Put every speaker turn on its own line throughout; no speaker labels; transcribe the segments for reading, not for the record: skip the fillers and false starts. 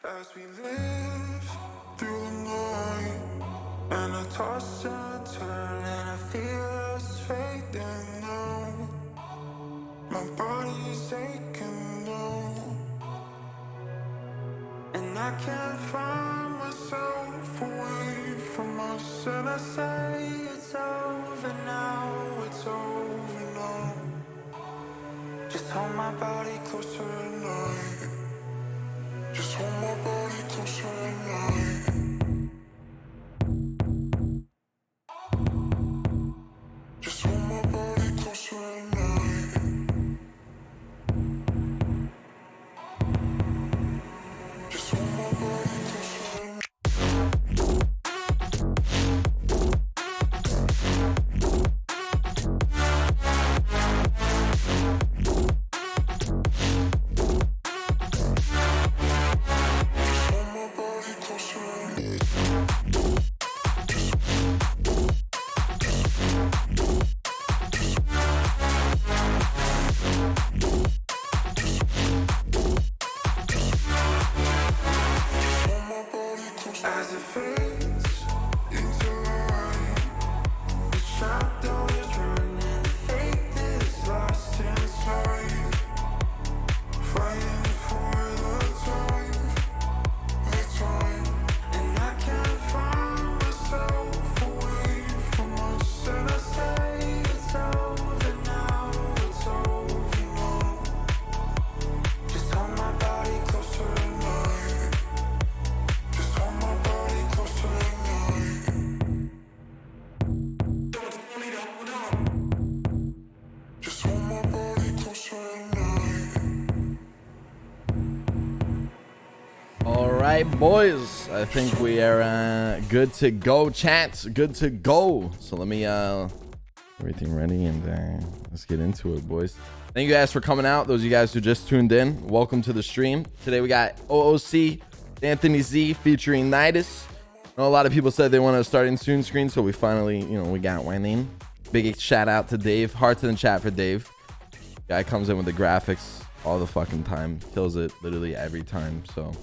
As we live through the night, and I toss and turn, and I feel us fading now. My body's aching now, and I can't find myself away from us. And I say it's over now, it's over now. Just hold my body closer tonight. Just hold my body closer tonight. Just hold my body closer tonight. Just hold my body closer tonight. Hold my body closer tonight. Hold my body closer. As it fades into light, the shadow is running, faith is lost inside, fighting for the time, and I can't find myself away from us. And I say it's over now, it's over now. Just hold my body closer tonight. Just hold my body closer tonight. Just hold my body closer tonight.
All right, boys. I think we are good to go, chat. Good to go. So let me everything ready and let's get into it, boys. Thank you guys for coming out. Those of you guys who just tuned in, welcome to the stream. Today we got OOC, AnthonyZ featuring NIDAS. I know a lot of people said they want to start in soon screen, so we finally, we got one in. Big shout out to Dave. Hearts in the chat for Dave. Guy comes in with the graphics all the fucking time. Kills it literally every time. So,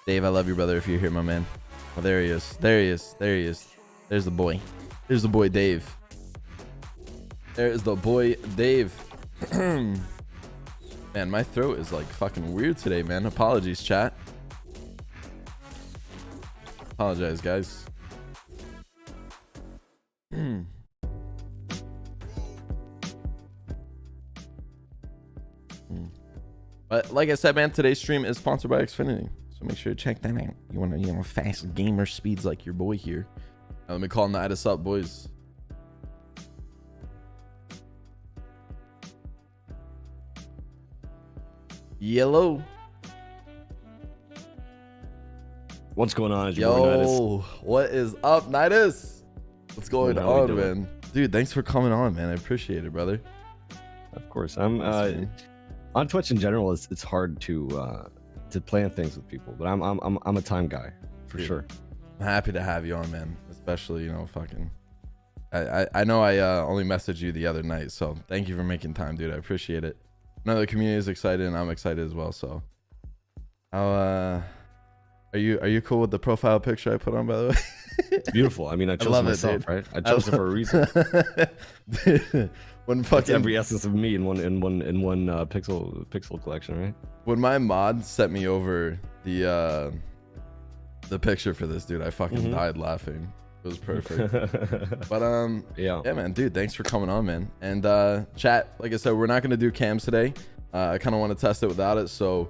Dave, I love you, brother, if you're here, my man. Oh, there he is. There he is. There he is. There's the boy. There's the boy, Dave. There is the boy, Dave. Man, my throat is like fucking weird today, man. Apologies, chat. Apologize, guys. But like I said, man, today's stream is sponsored by Xfinity, so make sure to check that out. You want to, fast gamer speeds like your boy here. Now, let me call NIDAS up, boys. Yellow.
What's going on? Yo,
Yo, what is up, NIDAS? What's going on, man? Dude, thanks for coming on, man. I appreciate it, brother.
Of course, I'm on Twitch in general. It's hard to plan things with people, but I'm a time guy for sure.
I'm happy to have you on, man. Especially, fucking. I know I only messaged you the other night, so thank you for making time, dude. I appreciate it. I know the community is excited, and I'm excited as well. So, how are you cool with the profile picture I put on, by the way?
It's beautiful. I mean, I chose myself, right? I chose it for a reason.
When fucking
it's every essence of me in one pixel collection, right?
When my mod sent me over the picture for this, dude, I fucking died laughing. It was perfect. But yeah, man, dude, thanks for coming on, man. And chat, like I said, we're not gonna do cams today. I kind of want to test it without it, so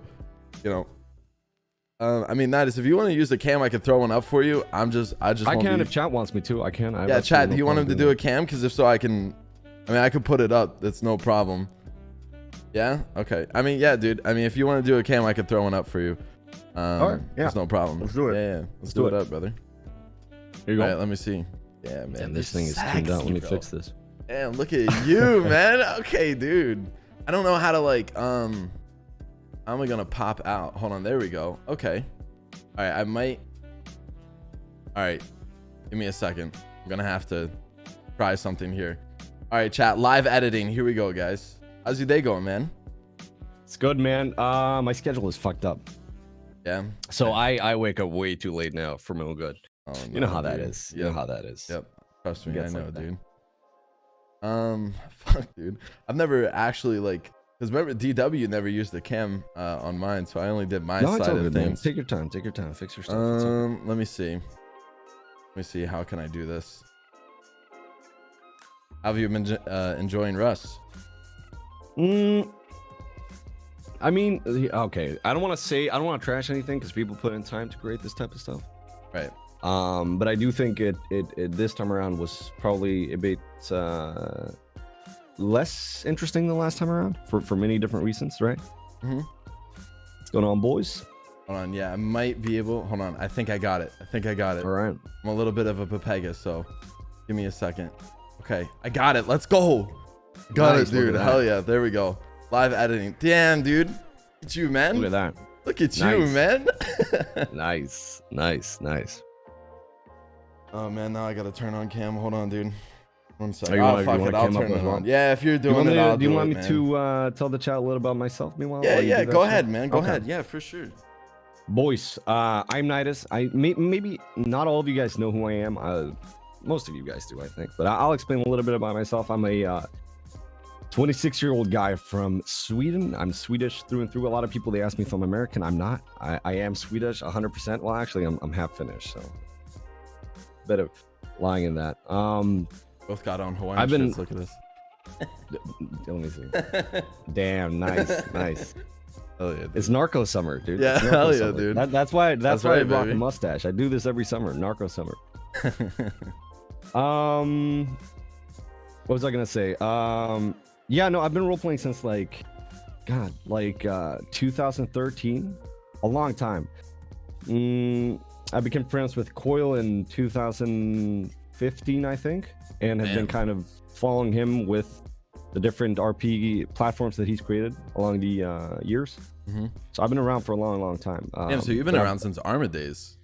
I mean, NIDAS, if you want to use a cam, I could throw one up for you. I can
if chat wants me to. I can.
Yeah, chat. Do you want him to do a cam? Because if so, I could put it up. That's no problem. Yeah. Okay. I mean, yeah, dude. I mean, if you want to do a cam, I could throw one up for you.
All right. Yeah.
That's no problem.
Let's do it.
Yeah. Let's do it up, brother.
Here you go.
All right, let me see. Yeah, man.
Damn, this thing is tuned out. Let me fix this.
Damn, look at you, man. Okay, dude. I don't know how to how am I gonna pop out? Hold on, there we go. Okay. All right, I might. All right, give me a second. I'm gonna have to try something here. All right, chat, live editing. Here we go, guys. How's your day going, man?
It's good, man. My schedule is fucked up.
Yeah.
So I wake up way too late now for my own good.
Oh,
You know
no,
how that
dude.
is. You know how that is.
Yep. Trust me, I
Gets
know,
like that.
dude. Fuck, dude. I've never actually like, because remember DW never used the cam on mine, so I only did my
No, it's
side
all
of
good, man.
things.
Take your time. Take your time. Fix your stuff. It's all good.
Let me see. Let me see. How can I do this? How have you been enjoying Rust?
I mean, okay. I don't want to trash anything because people put in time to create this type of stuff.
Right.
But I do think it this time around was probably a bit less interesting than last time around for many different reasons, right? What's going on, boys?
Hold on. Yeah, I might be able. Hold on. I think I got it.
All right.
I'm a little bit of a Pepega, so give me a second. Okay, I got it. Let's go. Got
Nice,
it, dude.
look at that.
Hell yeah. There we go. Live editing. Damn, dude. Look at you, man.
Look at that.
Look at you,
Nice.
man.
Nice.
Oh man, now I gotta turn on cam. Hold on, dude. One second.
Oh, you
Oh,
wanna-
fuck
you
it.
wanna
I'll
cam up
turn
as
it
well?
on. Yeah, if you're
Do you
doing
want
it,
me,
I'll
do you
do
want
it,
me
man.
to tell the chat a little about myself meanwhile?
Yeah,
while you
yeah.
do that
Go
shit?
ahead, man. Go
Okay.
ahead. Yeah, for sure.
Boys, I'm NIDAS. Maybe not all of you guys know who I am. Most of you guys do, I think. But I'll explain a little bit about myself. I'm a 26-year-old guy from Sweden. I'm Swedish through and through. A lot of people, they ask me if I'm American. I'm not. I am Swedish 100%. Well, actually, I'm half Finnish, so bit of lying in that.
Both got on Hawaiian
I've been-
shirts. Look at this.
Let me see. Damn, nice.
Hell yeah, dude.
It's narco summer, dude.
Yeah,
It's narco
hell yeah,
summer.
dude.
That's why
That's
I
right,
rock a
baby.
mustache. I do this every summer. Narco summer. What was I gonna say? Yeah, no, I've been role playing since like 2013, a long time. I became friends with Coil in 2015, I think, and have been
Damn.
kind of following him with the different RP platforms that he's created along the years.
Mhm.
So I've been around for a long time.
Damn, so you've been around since Arma days.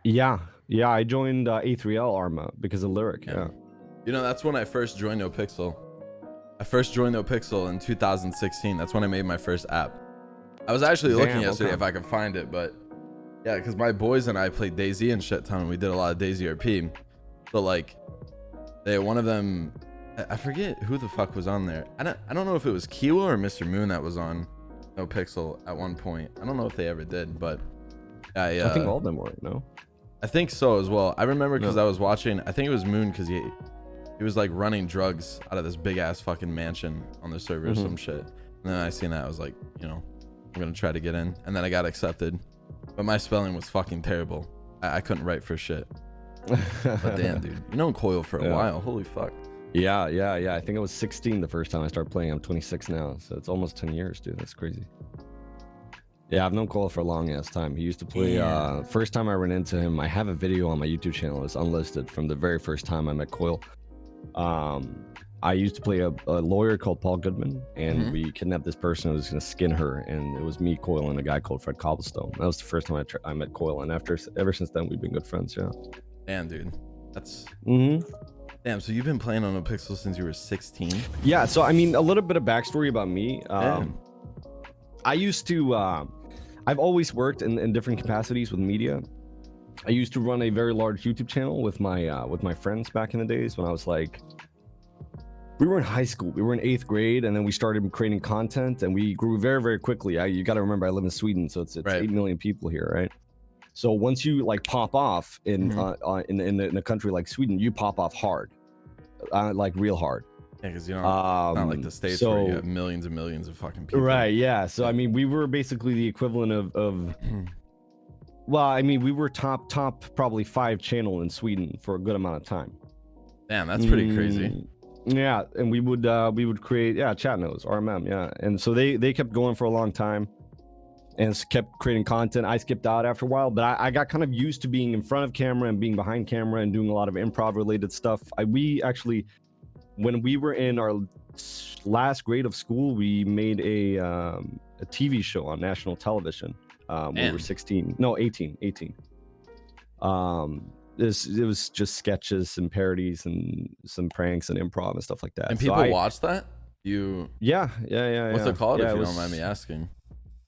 Yeah, I joined A3L Arma because of Lyric. Yeah.
You know, that's when I first joined NoPixel. I first joined NoPixel in 2016. That's when I made my first app. I was actually looking
Damn,
yesterday
okay.
if I could find it, but yeah, because my boys and I played DayZ and shit ton. We did a lot of DayZ RP. So like, one of them, I forget who the fuck was on there. I don't know if it was Kiwa or Mr. Moon that was on NoPixel at one point. I don't know if they ever did, but
I think all of them were, no?
I think so as well. I remember because
No.
I was watching, I think it was Moon, because he was like running drugs out of this big ass fucking mansion on the server or some shit. And then I seen that, I was like, you know, I'm gonna try to get in. And then I got accepted, but my spelling was fucking terrible. I couldn't write for shit. But damn, dude, you known Coil for a
Yeah.
while. Holy fuck.
Yeah. I think I was 16 the first time I started playing. I'm 26 now, so it's almost 10 years, dude. That's crazy. Yeah, I've known Coil for a long ass time. He used to play. First time I ran into him, I have a video on my YouTube channel. It's unlisted from the very first time I met Coil. I used to play a lawyer called Paul Goodman, and we kidnapped this person who was going to skin her, and it was me, Coil, and a guy called Fred Cobblestone. That was the first time I met Coil, and ever since then we've been good friends. Yeah.
Damn, dude. That's
Mm-hmm.
damn. So you've been playing on NoPixel since you were 16?
Yeah. So I mean, a little bit of backstory about me. I used to. I've always worked in different capacities with media. I used to run a very large YouTube channel with my friends back in the days when I was like, we were in high school, we were in 8th grade, and then we started creating content, and we grew very, very quickly. You got to remember, I live in Sweden, so it's
Right.
8 million people here, right? So once you like pop off in a country like Sweden, you pop off hard, like real hard.
Yeah, because you know, not like the States where you have millions and millions of fucking people.
Right, yeah. So I mean, we were basically the equivalent of well, I mean, we were top probably 5 channel in Sweden for a good amount of time.
Damn, that's pretty crazy.
Yeah, and we would create chat knows RMM, yeah. And so they kept going for a long time and kept creating content. I skipped out after a while, but I got kind of used to being in front of camera and being behind camera and doing a lot of improv related stuff. We actually, when we were in our last grade of school, we made a TV show on national television. We were 18. It was just sketches and parodies and some pranks and improv and stuff like that.
And
So
people watch that?
Yeah.
What's it called, if you
it
don't mind me asking?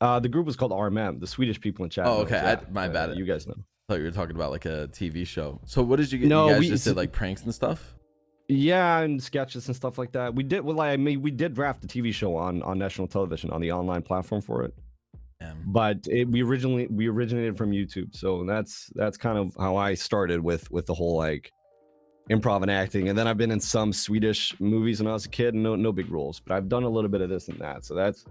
The group was called RMM, the Swedish people in chat.
Oh,
knows,
okay.
yeah.
My bad.
You guys know.
I thought you were talking about like a TV show. So what did you get?
No,
you guys
we-
just did like pranks and stuff?
Yeah, and sketches and stuff like that. We did. Well, I mean, we did draft a TV show on national television on the online platform for it. But we originated from YouTube, so that's kind of how I started with the whole like improv and acting. And then I've been in some Swedish movies when I was a kid, no big roles, but I've done a little bit of this and that. So that's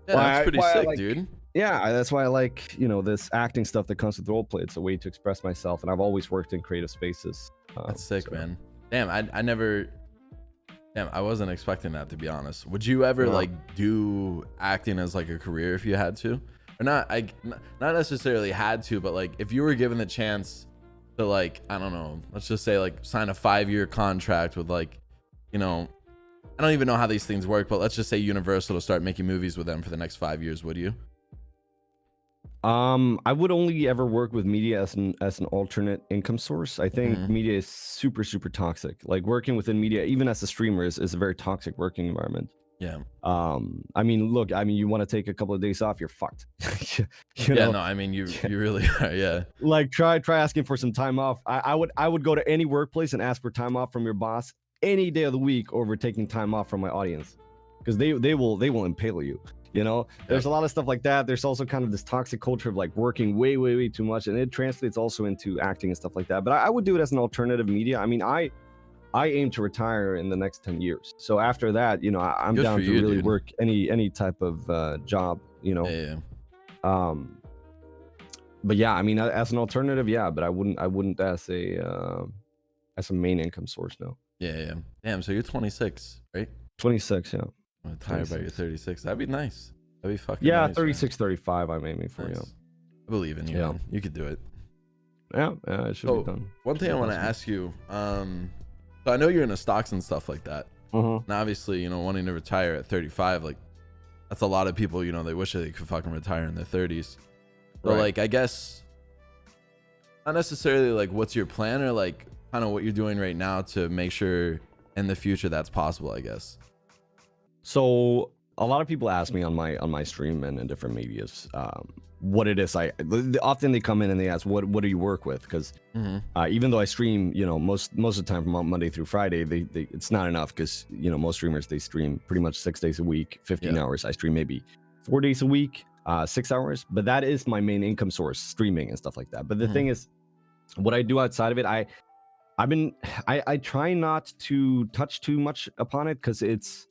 pretty sick, dude.
Yeah, that's why I like, you know, this acting stuff that comes with role play. It's a way to express myself, and I've always worked in creative spaces.
That's sick, man. Damn, I wasn't expecting that, to be honest. Would you ever like do acting as like a career if you had to? Or not necessarily had to, but like if you were given the chance to, like, I don't know, let's just say like sign a 5-year contract with, like, you know, I don't even know how these things work, but let's just say Universal to start making movies with them for the next 5 years, would you?
I would only ever work with media as an alternate income source. I think media is super toxic. Like working within media, even as a streamer, is a very toxic working environment.
Yeah.
I mean, look, I mean, you want to take a couple of days off, you're fucked. you
yeah,
know?
no, I mean, you really are, yeah.
Like try asking for some time off. I would go to any workplace and ask for time off from your boss any day of the week over taking time off from my audience, because they will impale you. You know, there's a lot of stuff like that. There's also kind of this toxic culture of like working way too much, and it translates also into acting and stuff like that. But I would do it as an alternative media. I mean, I aim to retire in the next 10 years. So after that, you know, I'm
Good
down
for
to
you,
really
dude.
work any type of job, you know.
Yeah.
But yeah, I mean, as an alternative, yeah, but I wouldn't as a main income source, no.
Yeah. Damn, so you're 26, right?
26, yeah.
I'm retire by your 36. That'd be nice. That'd be fucking
yeah,
nice,
36, 35, I'm aiming for,
nice.
yeah.
I believe in you,
Yeah.
man. You could do it.
Yeah, it should be done.
One thing I want to ask you, so I know you're into stocks and stuff like that. And obviously, you know, wanting to retire at 35, like, that's a lot of people, you know, they wish they could fucking retire in their 30s. But like, I guess, not necessarily like what's your plan, or like kind of what you're doing right now to make sure in the future that's possible, I guess.
So a lot of people ask me on my stream and in different medias what it is. Often they come in and they ask, what do you work with? Because even though I stream, you know, most of the time from Monday through Friday, it's not enough, because, you know, most streamers, they stream pretty much 6 days a week, 15 hours. I stream maybe 4 days a week, 6 hours, but that is my main income source, streaming and stuff like that. But the thing is, what I do outside of it, I try not to touch too much upon it, because it's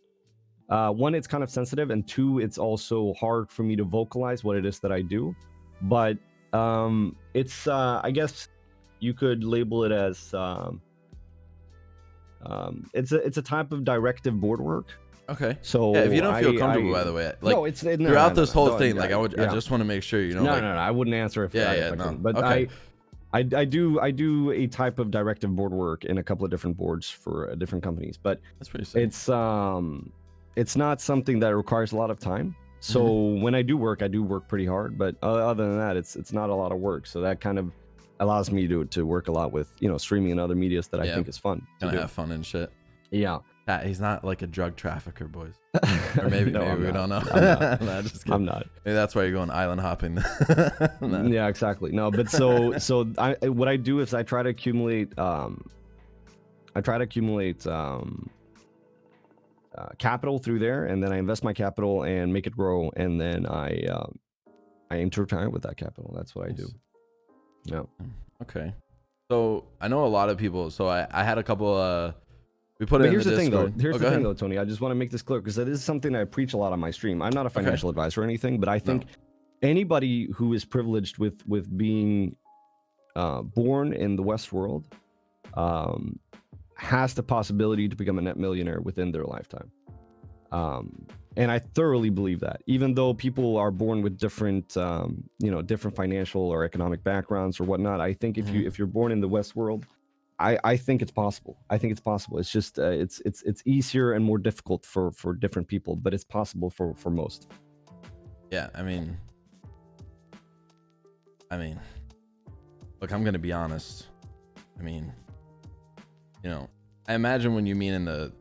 one, it's kind of sensitive, and two, it's also hard for me to vocalize what it is that I do. But it's I guess you could label it as it's a type of directive board work.
Okay.
So
yeah, if you don't feel comfortable, by the way, like,
no, it's
throughout this whole thing,
no,
like I just want to make sure, you know.
No,
like,
no, I wouldn't answer if I couldn't. But
okay.
I do a type of directive board work in a couple of different boards for different companies, but
that's pretty sick.
It's not something that requires a lot of time. So when I do work pretty hard, but other than that, it's not a lot of work. So that kind of allows me to work a lot with, you know, streaming and other medias that I think is fun.
Kind of have fun and shit.
Yeah.
He's not like a drug trafficker, boys. Or maybe,
No,
maybe we don't know.
Nah,
just kidding.
I'm not.
Maybe that's why you're going island hopping.
Nah. Yeah, exactly. No, but what I do is I try to accumulate capital through there, and then I invest my capital and make it grow, and then I aim to retire with that capital. That's what I do. Yeah.
Okay. So I know a lot of people. So I had a couple. We put it.
But here's
in the
the thing, though.
Discord.
Here's the thing, though, Tony. I just want to make this clear, because that is something I preach a lot on my stream. I'm not a financial advisor or anything, but I think anybody who is privileged with being born in the West world has the possibility to become a net millionaire within their lifetime. And I thoroughly believe that, even though people are born with different, different financial or economic backgrounds or whatnot. I think if you're born in the West world, I think it's possible. I think it's possible. It's just it's easier and more difficult for different people, but it's possible for most.
Yeah, I mean, look, I'm gonna be honest. I mean, you know, I imagine when you mean in the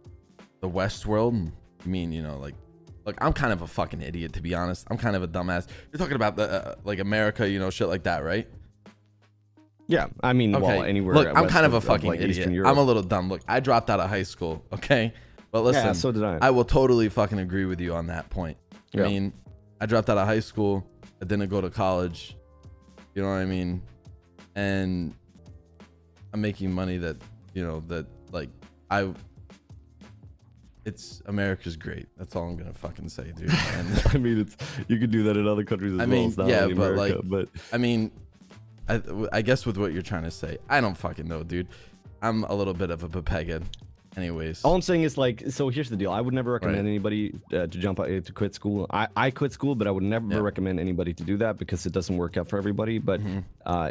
West world, you mean, you know, like look, I'm kind of a fucking idiot, to be honest. I'm kind of a dumbass. You're talking about the like America, you know, shit like that, right?
Yeah, I mean,
Okay.
well, anywhere.
Look, I'm
west
kind of a fucking
like Eastern
idiot.
Europe.
I'm a little dumb. Look, I dropped out of high school, okay? But listen,
Yeah, so did I.
I will totally fucking agree with you on that point.
Yeah.
I mean, I dropped out of high school. I didn't go to college. You know what I mean? And I'm making money that, you know, that like it's America's great. That's all I'm gonna fucking say, dude. And
I mean, it's you could do that in other countries as
I
well.
mean,
It's not
yeah,
only
but
America,
like,
but
I mean, I guess with what you're trying to say, I don't fucking know, dude. I'm a little bit of a pepeghead. Anyways,
all I'm saying is like, so here's the deal. I would never recommend anybody to jump out to quit school. I quit school, but I would never recommend anybody to do that because it doesn't work out for everybody. But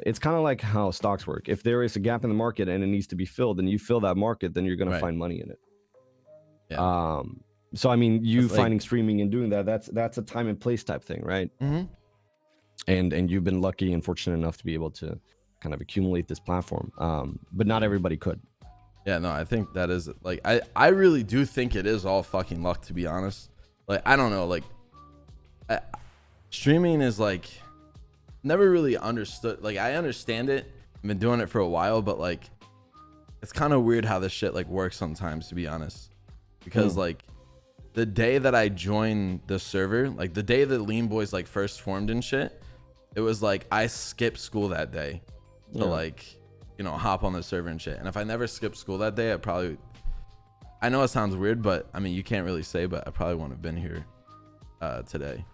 it's kind of like how stocks work. If there is a gap in the market and it needs to be filled, and you fill that market, then you're gonna find money in it.
yeah.
So I mean, you
That's
finding streaming and doing that's a time and place type thing, right? And you've been lucky and fortunate enough to be able to kind of accumulate this platform. But not everybody could.
Yeah, no, I think that is like I really do think it is all fucking luck, to be honest. Like, I don't know, like streaming is like never really understood. Like, I understand it. I've been doing it for a while, but like it's kind of weird how this shit like works sometimes, to be honest. Because like the day that I joined the server, like the day that Lean Boys like first formed and shit, it was like I skipped school that day to like, you know, hop on the server and shit. And if I never skipped school that day, I know it sounds weird, but I mean, you can't really say, but I probably wouldn't have been here today.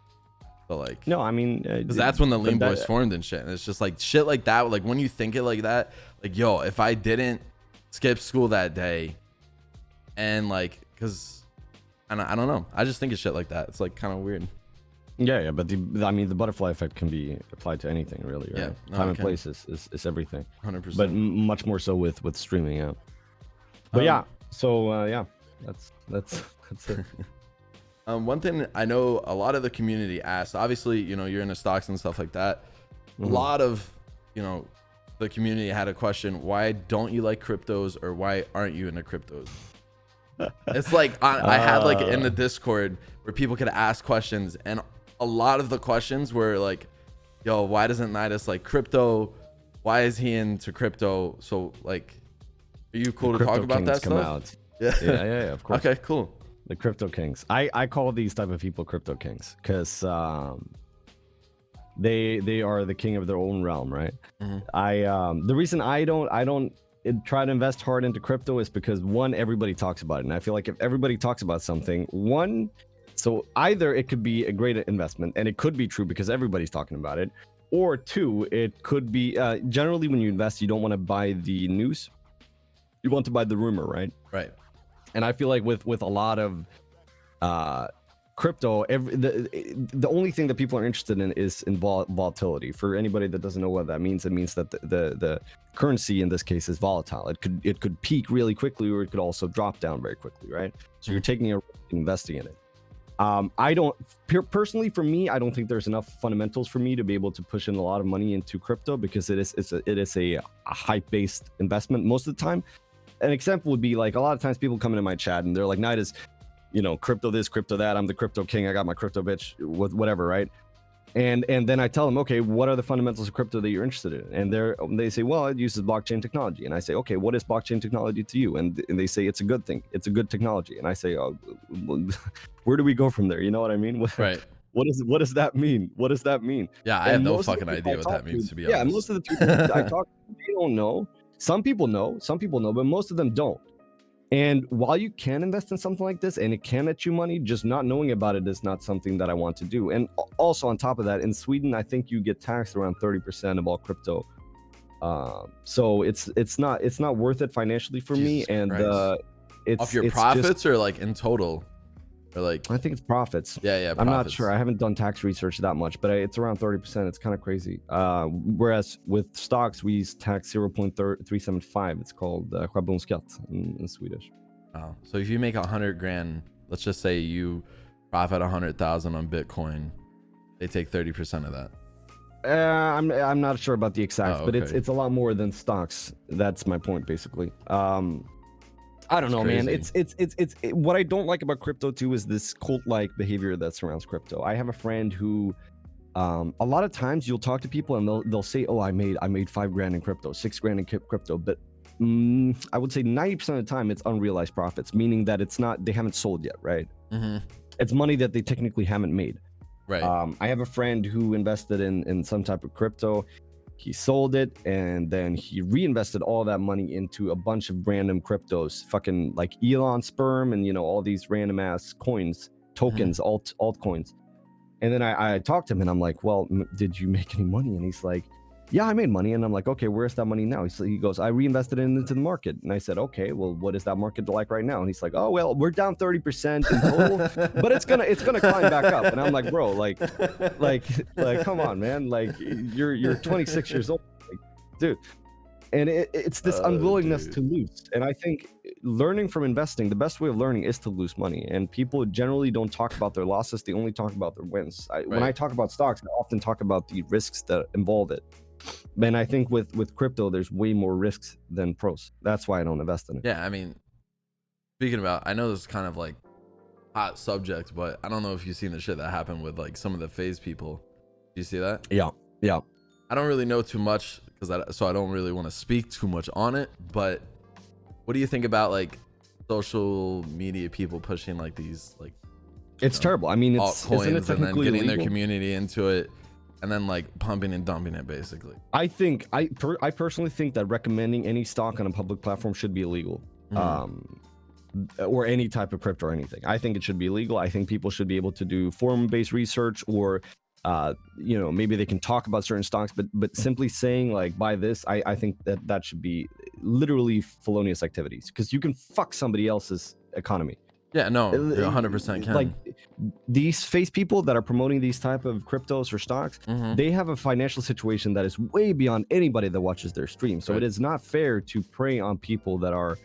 But like,
no, I mean,
because that's when the Lean Boys formed and shit. And it's just like shit like that. Like when you think it like that, like, yo, if I didn't skip school that day and like, cause I don't know. I just think of shit like that. It's like kind of weird.
Yeah, but I mean, the butterfly effect can be applied to anything, really. Right?
Yeah, no,
time and place is everything.
100%.
But much more so with streaming. Yeah. But yeah, so yeah, that's it.
One thing I know a lot of the community asked, obviously, you know, you're into stocks and stuff like that. A lot of, you know, the community had a question: why don't you like cryptos, or why aren't you into cryptos? It's like I had like in the Discord where people could ask questions, and a lot of the questions were like, yo, why doesn't NIDAS like crypto? Why is he into crypto? So like, are you cool to talk about that stuff?
Yeah, of course.
Okay, cool.
The crypto kings. I call these type of people crypto kings because they are the king of their own realm, right? The reason I don't try to invest hard into crypto is because one, everybody talks about it, and I feel like if everybody talks about something, so either it could be a great investment and it could be true because everybody's talking about it, or two, it could be generally when you invest, you don't want to buy the news, you want to buy the rumor, right?
Right.
And I feel like with a lot of crypto, the only thing that people are interested in is in volatility. For anybody that doesn't know what that means, it means that the currency in this case is volatile. It could peak really quickly, or it could also drop down very quickly, right? So you're taking a risk investing in it. I don't personally, for me, I don't think there's enough fundamentals for me to be able to push in a lot of money into crypto because it is a hype-based investment most of the time. An example would be like a lot of times people come into my chat and they're like, NIDAS, you know, crypto this, crypto that. I'm the crypto king. I got my crypto bitch, whatever, right? And then I tell them, okay, what are the fundamentals of crypto that you're interested in? And they say, well, it uses blockchain technology. And I say, okay, what is blockchain technology to you? And they say it's a good thing. It's a good technology. And I say, oh, where do we go from there? You know what I mean?
Right.
What does that mean? What does that mean?
Yeah, I have no fucking idea what that means, to be honest.
Yeah, most of the people I talk to, they don't know. Some people know, but most of them don't. And while you can invest in something like this and it can net you money, just not knowing about it is not something that I want to do. And also on top of that, in Sweden, I think you get taxed around 30% of all crypto. So it's not worth it financially for me. And it's
off your profits or like in total, or like
I think it's profits.
Yeah.
I'm not sure. I haven't done tax research that much, but it's around 30%. It's kind of crazy. Whereas with stocks, we tax 0.375. It's called schablonskatt in Swedish.
Oh, so if you make 100 grand, let's just say you profit 100,000 on Bitcoin, they take 30% of that.
I'm not sure about the exact, but
okay.
it's a lot more than stocks. That's my point, basically. I don't know, man.
crazy.
It's what I don't like about crypto too is this cult-like behavior that surrounds crypto. I have a friend who, a lot of times you'll talk to people and they'll say, "Oh, I made $5,000 in crypto, $6,000 in crypto," but I would say 90% of the time it's unrealized profits, meaning that they haven't sold yet, right? It's money that they technically haven't made.
Right.
I have a friend who invested in some type of crypto. He sold it and then he reinvested all that money into a bunch of random cryptos, fucking like Elon sperm and all these random ass coins, tokens, altcoins. And then I talked to him and I'm like, well, did you make any money? And he's like, yeah, I made money. And I'm like, okay, where's that money now? He goes, I reinvested it into the market. And I said, okay, well, what is that market like right now? And he's like, oh, well, we're down 30% in total, but it's gonna climb back up. And I'm like, bro, like, come on, man. Like, you're 26 years old, like, dude. And it's this unwillingness to lose. And I think learning from investing, the best way of learning is to lose money. And people generally don't talk about their losses. They only talk about their wins. When I talk about stocks, I often talk about the risks that involve it. And I think with crypto, there's way more risks than pros. That's why I don't invest in it.
Yeah, I mean, speaking about, I know this is kind of like hot subject, but I don't know if you've seen the shit that happened with like some of the phase people. Do you see that?
Yeah.
I don't really know too much so I don't really want to speak too much on it. But what do you think about like social media people pushing like these like?
It's terrible. I mean, isn't it
and then getting
illegal?
their community into it. And then like pumping and dumping it basically.
I personally think that recommending any stock on a public platform should be illegal. Or any type of crypto or anything. I think it should be illegal. I think people should be able to do forum-based research or maybe they can talk about certain stocks, but simply saying like buy this, I think that should be literally felonious activities because you can fuck somebody else's economy.
Yeah, no, 100% can.
Like these face people that are promoting these type of cryptos or stocks, they have a financial situation that is way beyond anybody that watches their stream. So it is not fair to prey on people that are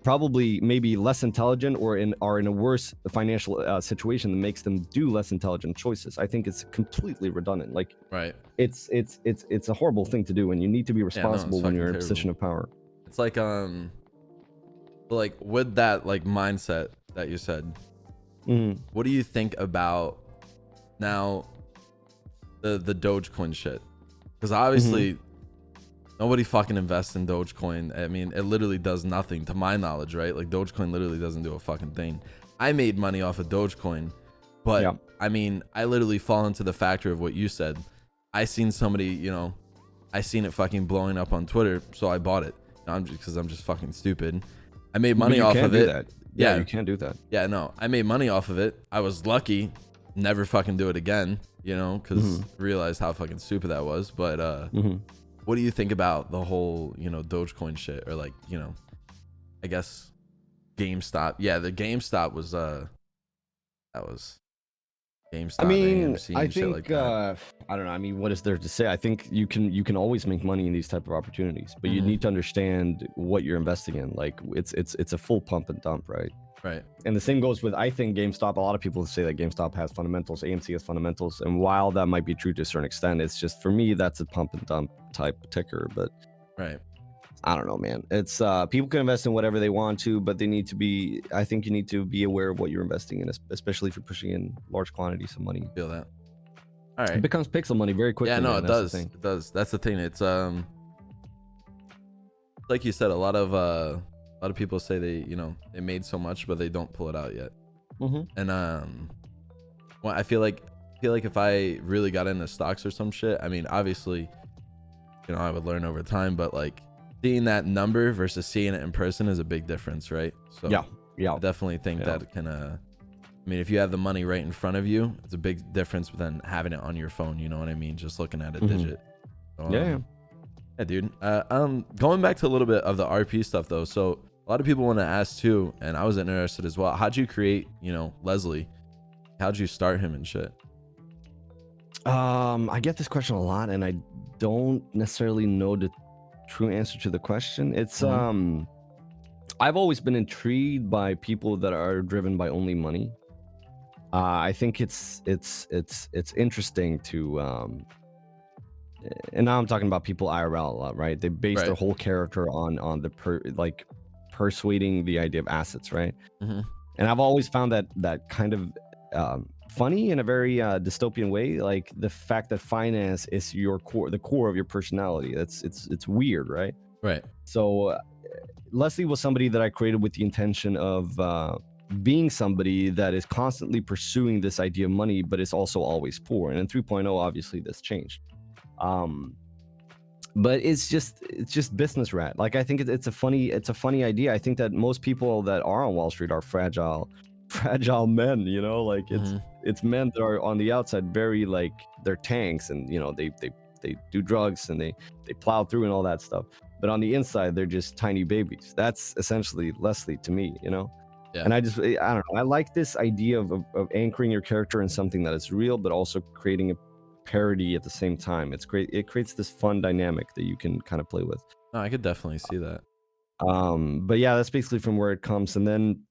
probably maybe less intelligent or are in a worse financial situation that makes them do less intelligent choices. I think it's completely redundant. Like, it's a horrible thing to do, and you need to be responsible when you're in a position of power.
It's like with that like mindset that you said, what do you think about now the Dogecoin shit? Because obviously nobody fucking invests in Dogecoin. I mean, it literally does nothing to my knowledge, right? Like Dogecoin literally doesn't do a fucking thing. I made money off of Dogecoin, but I mean, I literally fall into the factor of what you said. I seen somebody, I seen it fucking blowing up on Twitter, so I bought it. Because I'm just fucking stupid. I made money off of it.
Yeah, you can't do that.
Yeah, no, I made money off of it. I was lucky. Never fucking do it again, because realized how fucking stupid that was. But what do you think about the whole, Dogecoin shit, or like, I guess GameStop? Yeah, the GameStop was that was GameStop.
I mean,
AMC,
I
and shit
think
like that.
I don't know. I mean, what is there to say? I think you can always make money in these type of opportunities, but you need to understand what you're investing in. Like it's a full pump and dump, right?
Right.
And the same goes with, I think, GameStop. A lot of people say that GameStop has fundamentals, AMC has fundamentals, and while that might be true to a certain extent, it's just, for me, that's a pump and dump type ticker. But I don't know, man. It's people can invest in whatever they want to, but they need to be. I think you need to be aware of what you're investing in, especially if you're pushing in large quantities of money.
Feel that. All right.
It becomes pixel money very quickly.
Yeah, no,
man.
it does. It does. That's the thing. It's like you said, a lot of people say they made so much, but they don't pull it out yet. And well, I feel like if I really got into stocks or some shit, I mean, obviously, I would learn over time, but like seeing that number versus seeing it in person is a big difference, right? So I definitely think that can I mean, if you have the money right in front of you, it's a big difference than having it on your phone, you know what I mean? Just looking at a digit. So,
yeah,
dude. Going back to a little bit of the RP stuff though. So a lot of people want to ask too, and I was interested as well. How'd you create, Leslie? How'd you start him and shit?
I get this question a lot, and I don't necessarily know the true answer to the question. It's I've always been intrigued by people that are driven by only money. I think it's interesting to and now I'm talking about people IRL a lot, right? They base their whole character on the persuading the idea of assets, right?
Mhm.
And I've always found that kind of funny in a very dystopian way, like the fact that finance is the core of your personality. It's weird, right?
Right.
So Leslie was somebody that I created with the intention of being somebody that is constantly pursuing this idea of money, but is also always poor. And in 3.0, obviously this changed. But it's just business rat. Like, I think it's a funny idea. I think that most people that are on Wall Street are fragile men, you know, like it's men that are on the outside very like they're tanks, and you know they do drugs and they plow through and all that stuff, but on the inside they're just tiny babies. That's essentially Leslie to me, you know.
Yeah.
And I don't know, I like this idea of anchoring your character in something that is real, but also creating a parody at the same time. It's great. It creates this fun dynamic that you can kind of play with.
No, I could definitely see that.
But yeah, that's basically from where it comes. And then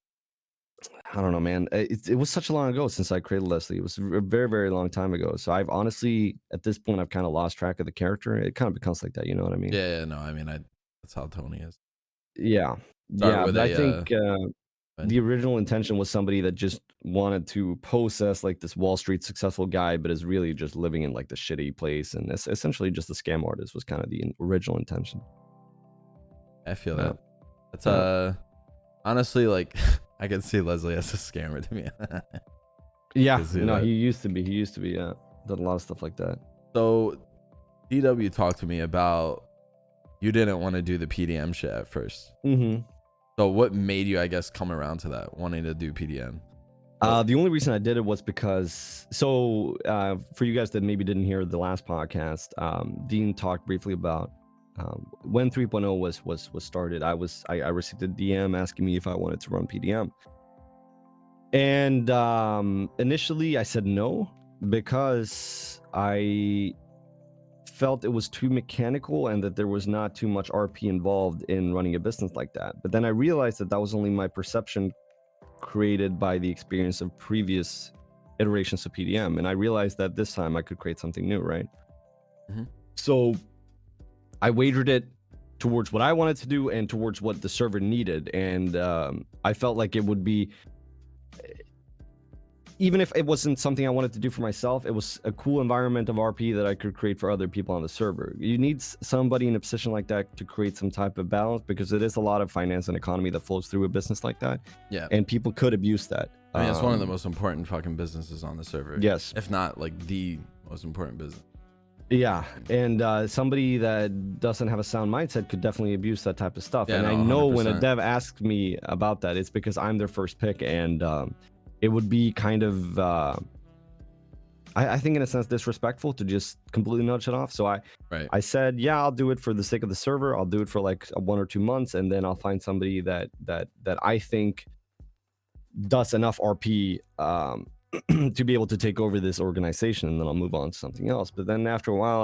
I don't know, man. It was such a long ago since I created Leslie. It was a very, very long time ago. So I've honestly, at this point, I've kind of lost track of the character. It kind of becomes like that. You know what I mean?
Yeah, no, I mean, that's how Tony is.
Yeah.
Start
Yeah.
with
But I
a,
think the original intention was somebody that just wanted to pose as like this Wall Street successful guy, but is really just living in like the shitty place, and it's essentially just a scam artist was kind of the original intention.
I feel
Yeah.
that. That's honestly, like, I could see Leslie as a scammer to me.
Yeah.
see
No,
that.
he used to be. Yeah. Done a lot of stuff like that.
So DW talked to me about you didn't want to do the PDM shit at first.
Mm-hmm.
So what made you, I guess, come around to that, wanting to do PDM?
The only reason I did it was because, for you guys that maybe didn't hear the last podcast, Dean talked briefly about when 3.0 was started. I received a DM asking me if I wanted to run PDM, and initially I said no because I felt it was too mechanical and that there was not too much RP involved in running a business like that. But then I realized that was only my perception created by the experience of previous iterations of PDM, and I realized that this time I could create something new, right? So I wagered it towards what I wanted to do and towards what the server needed, and I felt like it would be, even if it wasn't something I wanted to do for myself, it was a cool environment of RP that I could create for other people on the server. You need somebody in a position like that to create some type of balance, because it is a lot of finance and economy that flows through a business like that.
Yeah.
And people could abuse that.
I mean, it's one of the most important fucking businesses on the server.
Yes.
If not like the most important business.
Yeah. And somebody that doesn't have a sound mindset could definitely abuse that type of stuff.
Yeah,
and
no,
I know when a
100%.
dev asks me about that, it's because I'm their first pick, and it would be kind of I think in a sense disrespectful to just completely nudge it off. So I said, yeah, I'll do it for the sake of the server. I'll do it for like 1 or 2 months, and then I'll find somebody that I think does enough RP to be able to take over this organization, and then I'll move on to something else. But then after a while,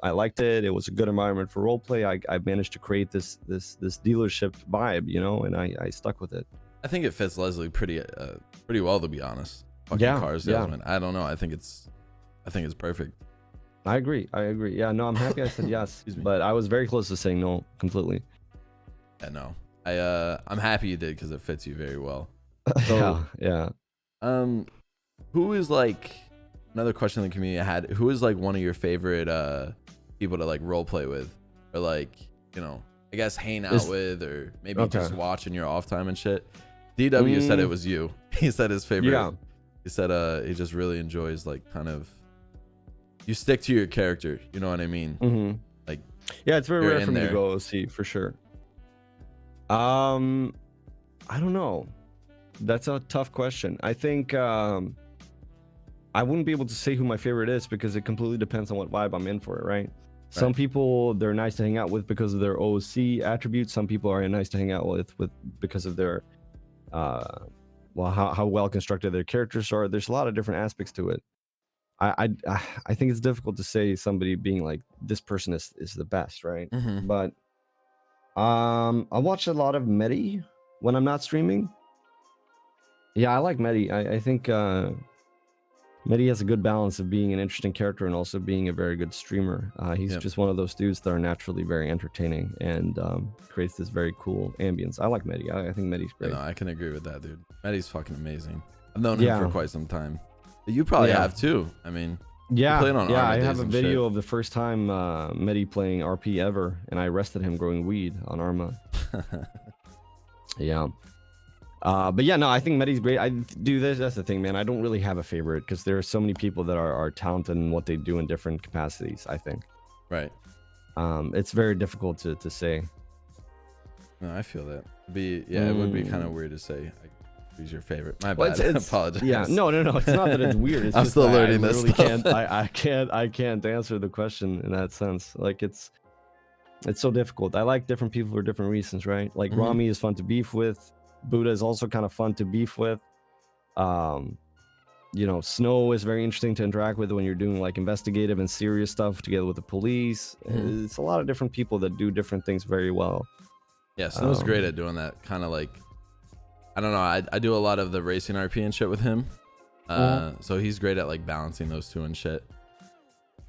I liked it. It was a good environment for roleplay. I managed to create this dealership vibe, you know, and I stuck with it.
I think it fits Leslie pretty well, to be honest. Fucking
Yeah,
car salesman. I don't know. I think it's perfect.
I agree. Yeah, no, I'm happy I said yes, but I was very close to saying no completely.
Yeah, no. I'm happy you did, because it fits you very well. So,
yeah.
Who is, like, another question the community had, who is like one of your favorite people to like role play with, or like, you know, I guess hang out with, or maybe just watch in your off time and shit? DW said it was you. He said his favorite.
Yeah.
He said he just really enjoys, like, kind of, you stick to your character, you know what I mean?
Mm-hmm.
Like,
yeah, it's very
you're
rare
in
for me to
there.
go OOC for sure. I don't know. That's a tough question. I think I wouldn't be able to say who my favorite is, because it completely depends on what vibe I'm in for it, right? Some people, they're nice to hang out with because of their OOC attributes. Some people are nice to hang out with because of their how well constructed their characters are. There's a lot of different aspects to it. I think it's difficult to say somebody being like, this person is the best, right? But I watch a lot of Medi when I'm not streaming. Yeah, I like Medi. I think Medi has a good balance of being an interesting character and also being a very good streamer. He's just one of those dudes that are naturally very entertaining and creates this very cool ambience. I like Medi. I think Medi's great.
No, I can agree with that, dude. Medi's fucking amazing. I've known him for quite some time. But you probably have too. I mean,
I have a video of the first time Medi playing RP ever, and I arrested him growing weed on Arma. Yeah. But yeah, no, I think Medi's great. I do this. That's the thing, man. I don't really have a favorite because there are so many people that are talented in what they do in different capacities. I think.
Right.
It's very difficult to say.
No, I feel that. It would be kind of weird to say who's your favorite. My bad. I apologize.
Yeah. No. It's not that it's weird. It's
I'm
just
still learning this stuff.
I can't answer the question in that sense. Like it's so difficult. I like different people for different reasons, right? Like Rami is fun to beef with. Buddha is also kind of fun to beef with. You know, Snow is very interesting to interact with when you're doing like investigative and serious stuff together with the police. It's a lot of different people that do different things very well.
Yeah, Snow's great at doing that. Kind of like, I don't know. I do a lot of the racing RP and shit with him. So he's great at like balancing those two and shit.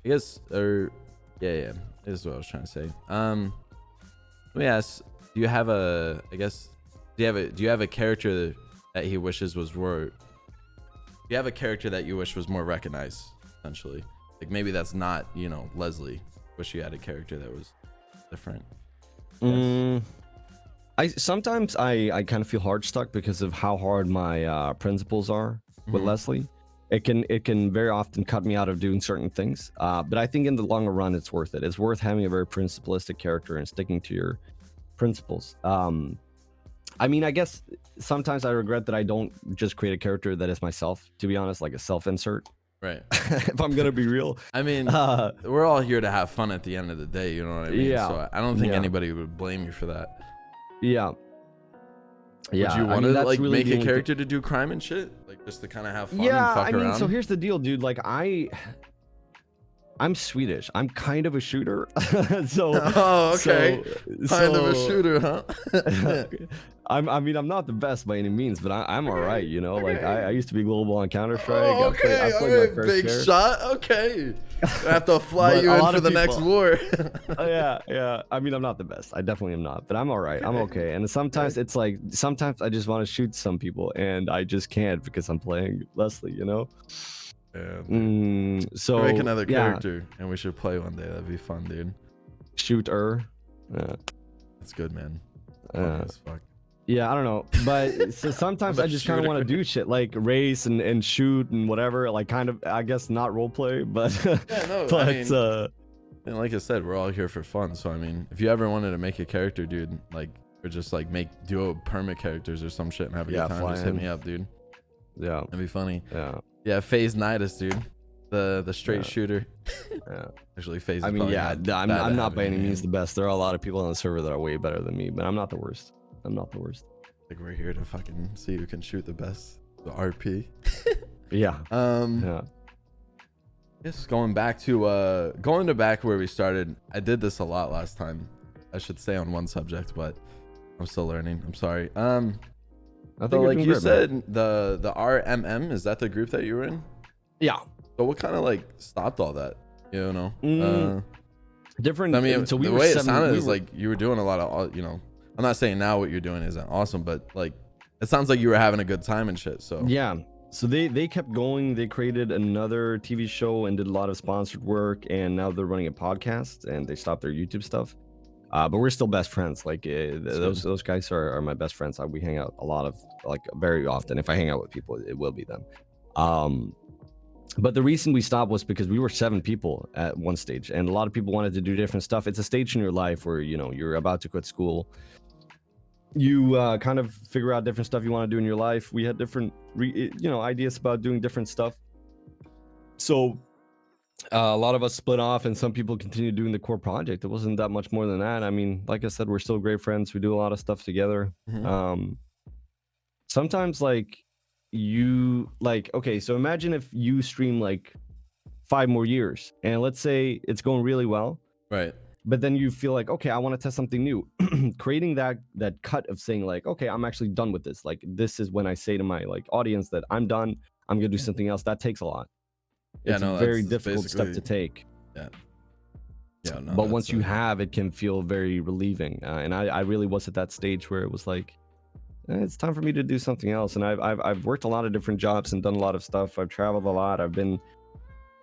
I guess, yeah. This is what I was trying to say. Let me ask, do you have a character that he wishes was more? Do you have a character that you wish was more recognized? Essentially, like maybe that's not, you know, Leslie. Wish you had a character that was different.
Sometimes I kind of feel hard stuck because of how hard my principles are with Leslie. It can very often cut me out of doing certain things. But I think in the longer run, it's worth it. It's worth having a very principlistic character and sticking to your principles. I mean, I guess sometimes I regret that I don't just create a character that is myself, to be honest, like a self-insert.
Right.
If I'm going to be real.
I mean, we're all here to have fun at the end of the day, you know what I mean? Yeah. So I don't think anybody would blame you for that.
Yeah.
Would you want to like really make a character to do crime and shit? Like just to kind of have fun and fuck around?
So here's the deal, dude. Like I'm Swedish. I'm kind of a shooter. So
kind of a shooter, huh?
I mean, I'm not the best by any means, but I'm all right, you know. Like I used to be global on Counter-Strike.
I played my big shot. Okay, I have to fly you in for the next war.
Yeah. I mean, I'm not the best. I definitely am not, but I'm all right. I'm okay. And sometimes it's like sometimes I just want to shoot some people, and I just can't because I'm playing Leslie, you know.
Yeah, so make another character and we should play one day. That'd be fun, dude.
Shooter.
That's good, man. Fuck.
Yeah, I don't know, but so sometimes I just kind of want to do shit like race and shoot and whatever, like kind of, I guess not role play, but
but I mean, and like I said, we're all here for fun. So I mean, if you ever wanted to make a character, dude, like, or just like make duo permit characters or some shit and have a good time, just hit me up, dude.
Yeah,
that'd be funny. Yeah, FaZe NIDAS, dude. The straight shooter. Actually, FaZe.
I mean, I'm not by any means the best. There are a lot of people on the server that are way better than me, but I'm not the worst.
Like we're here to fucking see who can shoot the best. The RP.
Yeah.
Yes, going back where we started. I did this a lot last time. I should stay on one subject, but I'm still learning. I'm sorry. I think like you said, the RMM, is that the group that you were in?
Yeah.
So what kind of like stopped all that? You know,
different.
I mean, so the way it sounded is like you were doing a lot of, you know. I'm not saying now what you're doing isn't awesome, but like it sounds like you were having a good time and shit. So
yeah. So they kept going. They created another TV show and did a lot of sponsored work, and now they're running a podcast and they stopped their YouTube stuff. But we're still best friends. Like those guys are my best friends. We hang out a lot of, like, very often. If I hang out with people, it will be them. But the reason we stopped was because we were 7 people at one stage, and a lot of people wanted to do different stuff. It's a stage in your life where, you know, you're about to quit school. You kind of figure out different stuff you want to do in your life. We had different, ideas about doing different stuff. So a lot of us split off, and some people continued doing the core project. It wasn't that much more than that. I mean, like I said, we're still great friends. We do a lot of stuff together. Sometimes, like, okay, so imagine if you stream like 5 more years, and let's say it's going really well,
right?
But then you feel like, okay, I want to test something new. Creating that cut of saying like, okay, I'm actually done with this. Like, this is when I say to my like audience that I'm done. I'm gonna do something else. That takes a lot.
Yeah,
It's
no,
a very
that's
difficult step to
basically-
take.
Yeah. Yeah, no,
But once
that's,
you have, it can feel very relieving. And I really was at that stage where it was like, it's time for me to do something else. And I've worked a lot of different jobs and done a lot of stuff. I've traveled a lot. I've been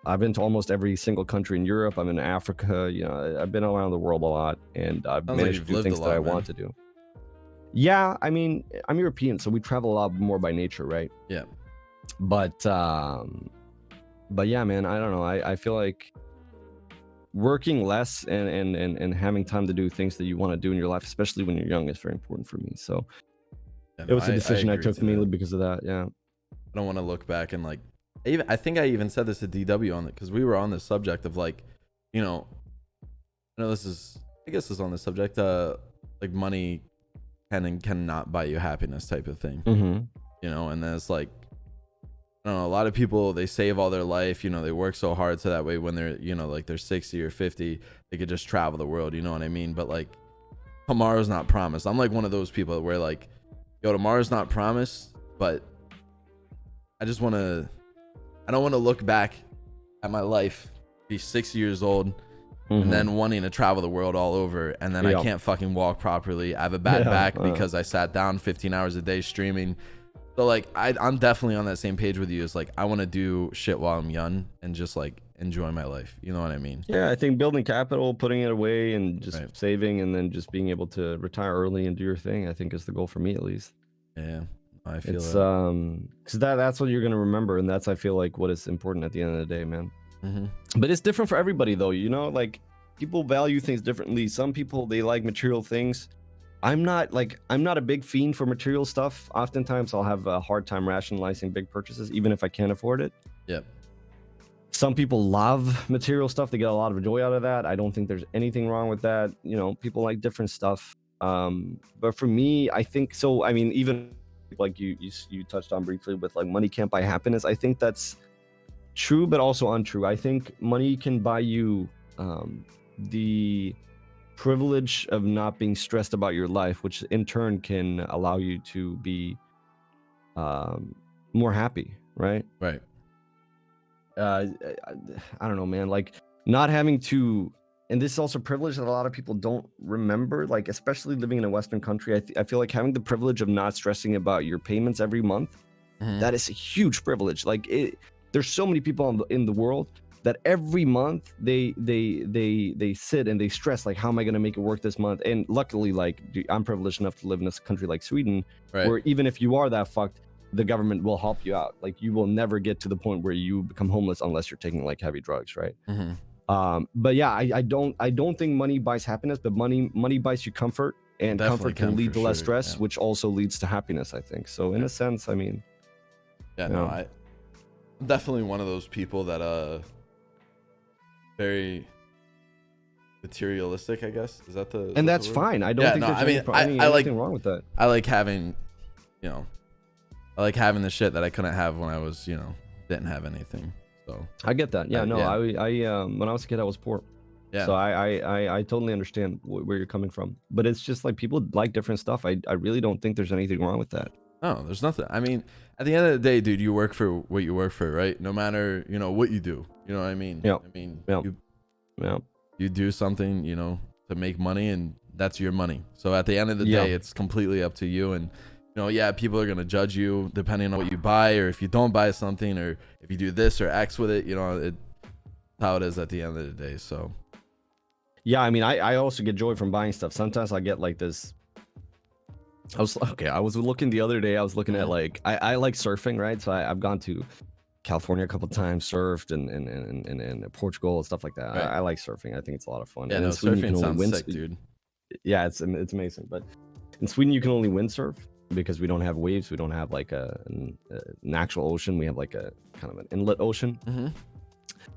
to almost every single country in Europe. I'm in Africa. You know, I've been around the world a lot, and I've
Sounds like
managed
you've
to do
lived a
things that
lot,
I
man.
want to do. Yeah, I mean, I'm European, so we travel a lot more by nature, right?
Yeah.
But yeah, man, I don't know. I feel like working less and having time to do things that you want to do in your life, especially when you're young, is very important for me. So
Yeah,
it
no,
was a decision I
agree
took
to
mainly
that.
because of that. Yeah.
I don't want to look back and like, I think I even said this to DW on it because we were on the subject of like, you know, I know I guess this is on the subject, like money can and cannot buy you happiness type of thing,
Mm-hmm.
you know, and then it's like, I don't know, a lot of people, they save all their life, you know, they work so hard so that way when they're, you know, like they're 60 or 50, they could just travel the world, you know what I mean? But like, tomorrow's not promised. I'm like one of those people where like, yo, tomorrow's not promised, but I don't want to look back at my life, be 6 years old, and then wanting to travel the world all over, and then I can't fucking walk properly. I have a bad back because I sat down 15 hours a day streaming. So like, I'm definitely on that same page with you. It's like, I want to do shit while I'm young and just like enjoy my life. You know what I mean?
Yeah, I think building capital, putting it away, and just saving, and then just being able to retire early and do your thing, I think is the goal for me, at least.
Yeah, I feel
It's
that.
because that's what you're gonna remember, and that's, I feel like, what is important at the end of the day, man. But it's different for everybody, though. You know, like, people value things differently. Some people, they like material things. I'm not a big fiend for material stuff. Oftentimes I'll have a hard time rationalizing big purchases, even if I can't afford it.
Yep.
Some people love material stuff. They get a lot of joy out of that. I don't think there's anything wrong with that. You know, people like different stuff. But for me, I think so. I mean, even like you touched on briefly with like money can't buy happiness. I think that's true, but also untrue. I think money can buy you the privilege of not being stressed about your life, which in turn can allow you to be more happy, right?
Right.
I don't know, man, like not having to, and this is also privilege that a lot of people don't remember, like especially living in a Western country. I feel like having the privilege of not stressing about your payments every month, that is a huge privilege. Like there's so many people in the world that every month they sit and they stress, like, how am I going to make it work this month? And luckily, like, I'm privileged enough to live in a country like Sweden, where even if you are that fucked, the government will help you out. Like, you will never get to the point where you become homeless unless you're taking like heavy drugs, right? But yeah, I don't think money buys happiness, but money buys you comfort, and comfort can lead to less stress, which also leads to happiness, I think. So in a sense, I mean,
I'm definitely one of those people that very materialistic, I guess. Is that the?
And that's fine. I don't think there's anything wrong with that.
I like having, you know, I like having the shit that I couldn't have when I was, you know, didn't have anything. So I
get that. Yeah, I when I was a kid, I was poor. Yeah. So I totally understand where you're coming from. But it's just like, people like different stuff. I really don't think there's anything wrong with that.
No, there's nothing. I mean, at the end of the day, dude, you work for what you work for, right? No matter, you know, what you do. You know what I mean?
Yeah.
I mean,
yeah.
You do something, you know, to make money, and that's your money. So at the end of the day, it's completely up to you. And, you know, yeah, people are going to judge you depending on what you buy, or if you don't buy something, or if you do this or X with it, you know, it's how it is at the end of the day. So.
Yeah, I mean, I also get joy from buying stuff. Sometimes I get like this. I was looking the other day. I was looking at, like, I like surfing, right? So I've gone to California a couple of times, surfed and Portugal and stuff like that. Right. I like surfing. I think it's a lot of fun.
Yeah,
and
no, surfing sounds sick, dude.
Yeah, it's amazing. But in Sweden, you can only windsurf because we don't have waves. We don't have like an actual ocean. We have like a kind of an inlet ocean.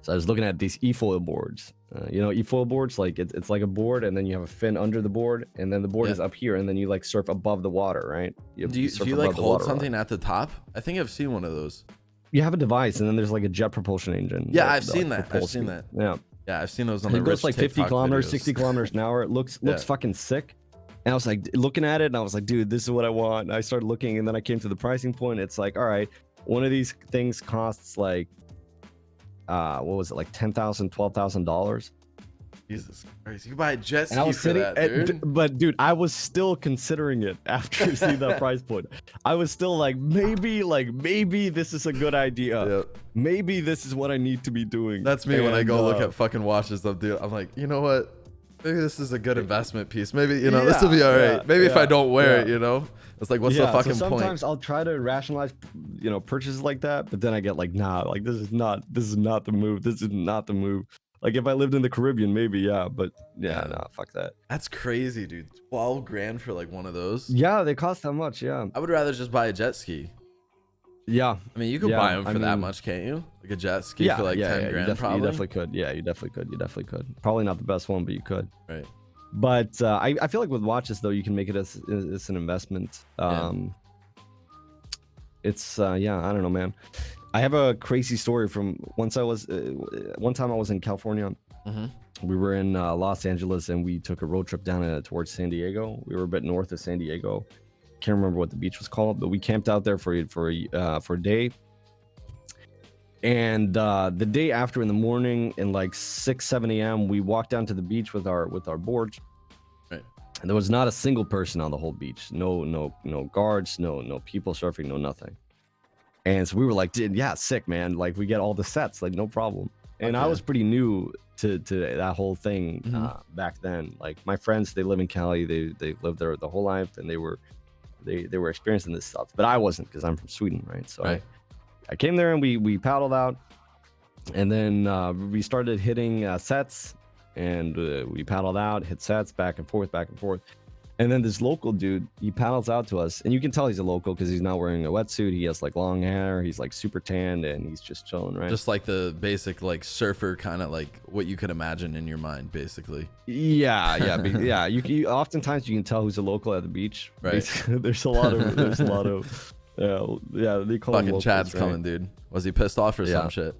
So I was looking at these e-foil boards. You know, e-foil boards, like it's like a board, and then you have a fin under the board, and then the board is up here, and then you like surf above the water, right?
Do you like hold something at the top? I think I've seen one of those.
You have a device, and then there's like a jet propulsion engine.
Yeah, I've seen that. I've seen that. Yeah, I've seen those on the
It goes like 50 kilometers,
videos.
60 kilometers an hour. It looks fucking sick. And I was like looking at it, and I was like, dude, this is what I want. And I started looking, and then I came to the pricing point. It's like, all right, one of these things costs like what was it, like $10,000, $12,000.
Jesus Christ, you buy a jet ski
And I was
for
sitting,
that, dude.
but dude, I was still considering it after seeing that price point. I was still like, maybe this is a good idea.
Yep.
Maybe this is what I need to be doing.
That's me when I go look at fucking watches stuff, dude. I'm like, you know what? Maybe this is a good investment piece. Maybe, you know, this will be all right. Maybe if I don't wear it, you know, it's like, what's the fucking
so
point?
sometimes I'll try to rationalize, you know, purchases like that, but then I get like, nah, like this is not the move. This is not the move. Like if I lived in the Caribbean, maybe, yeah, but nah, fuck that.
That's crazy, dude. 12 grand for like one of those.
Yeah, they cost that much. Yeah.
I would rather just buy a jet ski.
Yeah.
I mean, you could buy them for that much, can't you? Like a jet ski for like 10 grand, probably.
You definitely could. Yeah, you definitely could. Probably not the best one, but you could.
Right.
But I feel like with watches though, you can make it as an investment. It's I don't know, man. I have a crazy story from one time I was in California. We were in Los Angeles and we took a road trip down towards San Diego. We were a bit north of San Diego. Can't remember what the beach was called, but we camped out there for a day. And the day after, in the morning, in like 6-7 a.m., we walked down to the beach with our boards.
Right.
And there was not a single person on the whole beach. No guards, no people surfing, no nothing. And so we were like, dude, yeah, sick, man. Like we get all the sets, like no problem. And I was pretty new to that whole thing back then. Like my friends, they live in Cali. They lived there the whole life, and they were experiencing this stuff. But I wasn't, because I'm from Sweden, right? So I came there and we paddled out, and then we started hitting sets, and we paddled out, hit sets back and forth. And then this local dude, he paddles out to us, and you can tell he's a local because he's not wearing a wetsuit. He has like long hair. He's like super tanned, and he's just chilling, right?
Just like the basic like surfer kind of like what you could imagine in your mind, basically.
Yeah. You oftentimes you can tell who's a local at the beach.
Right.
There's a lot of they call him
Fucking
locals,
Chad's
right?
coming, dude. Was he pissed off or some shit?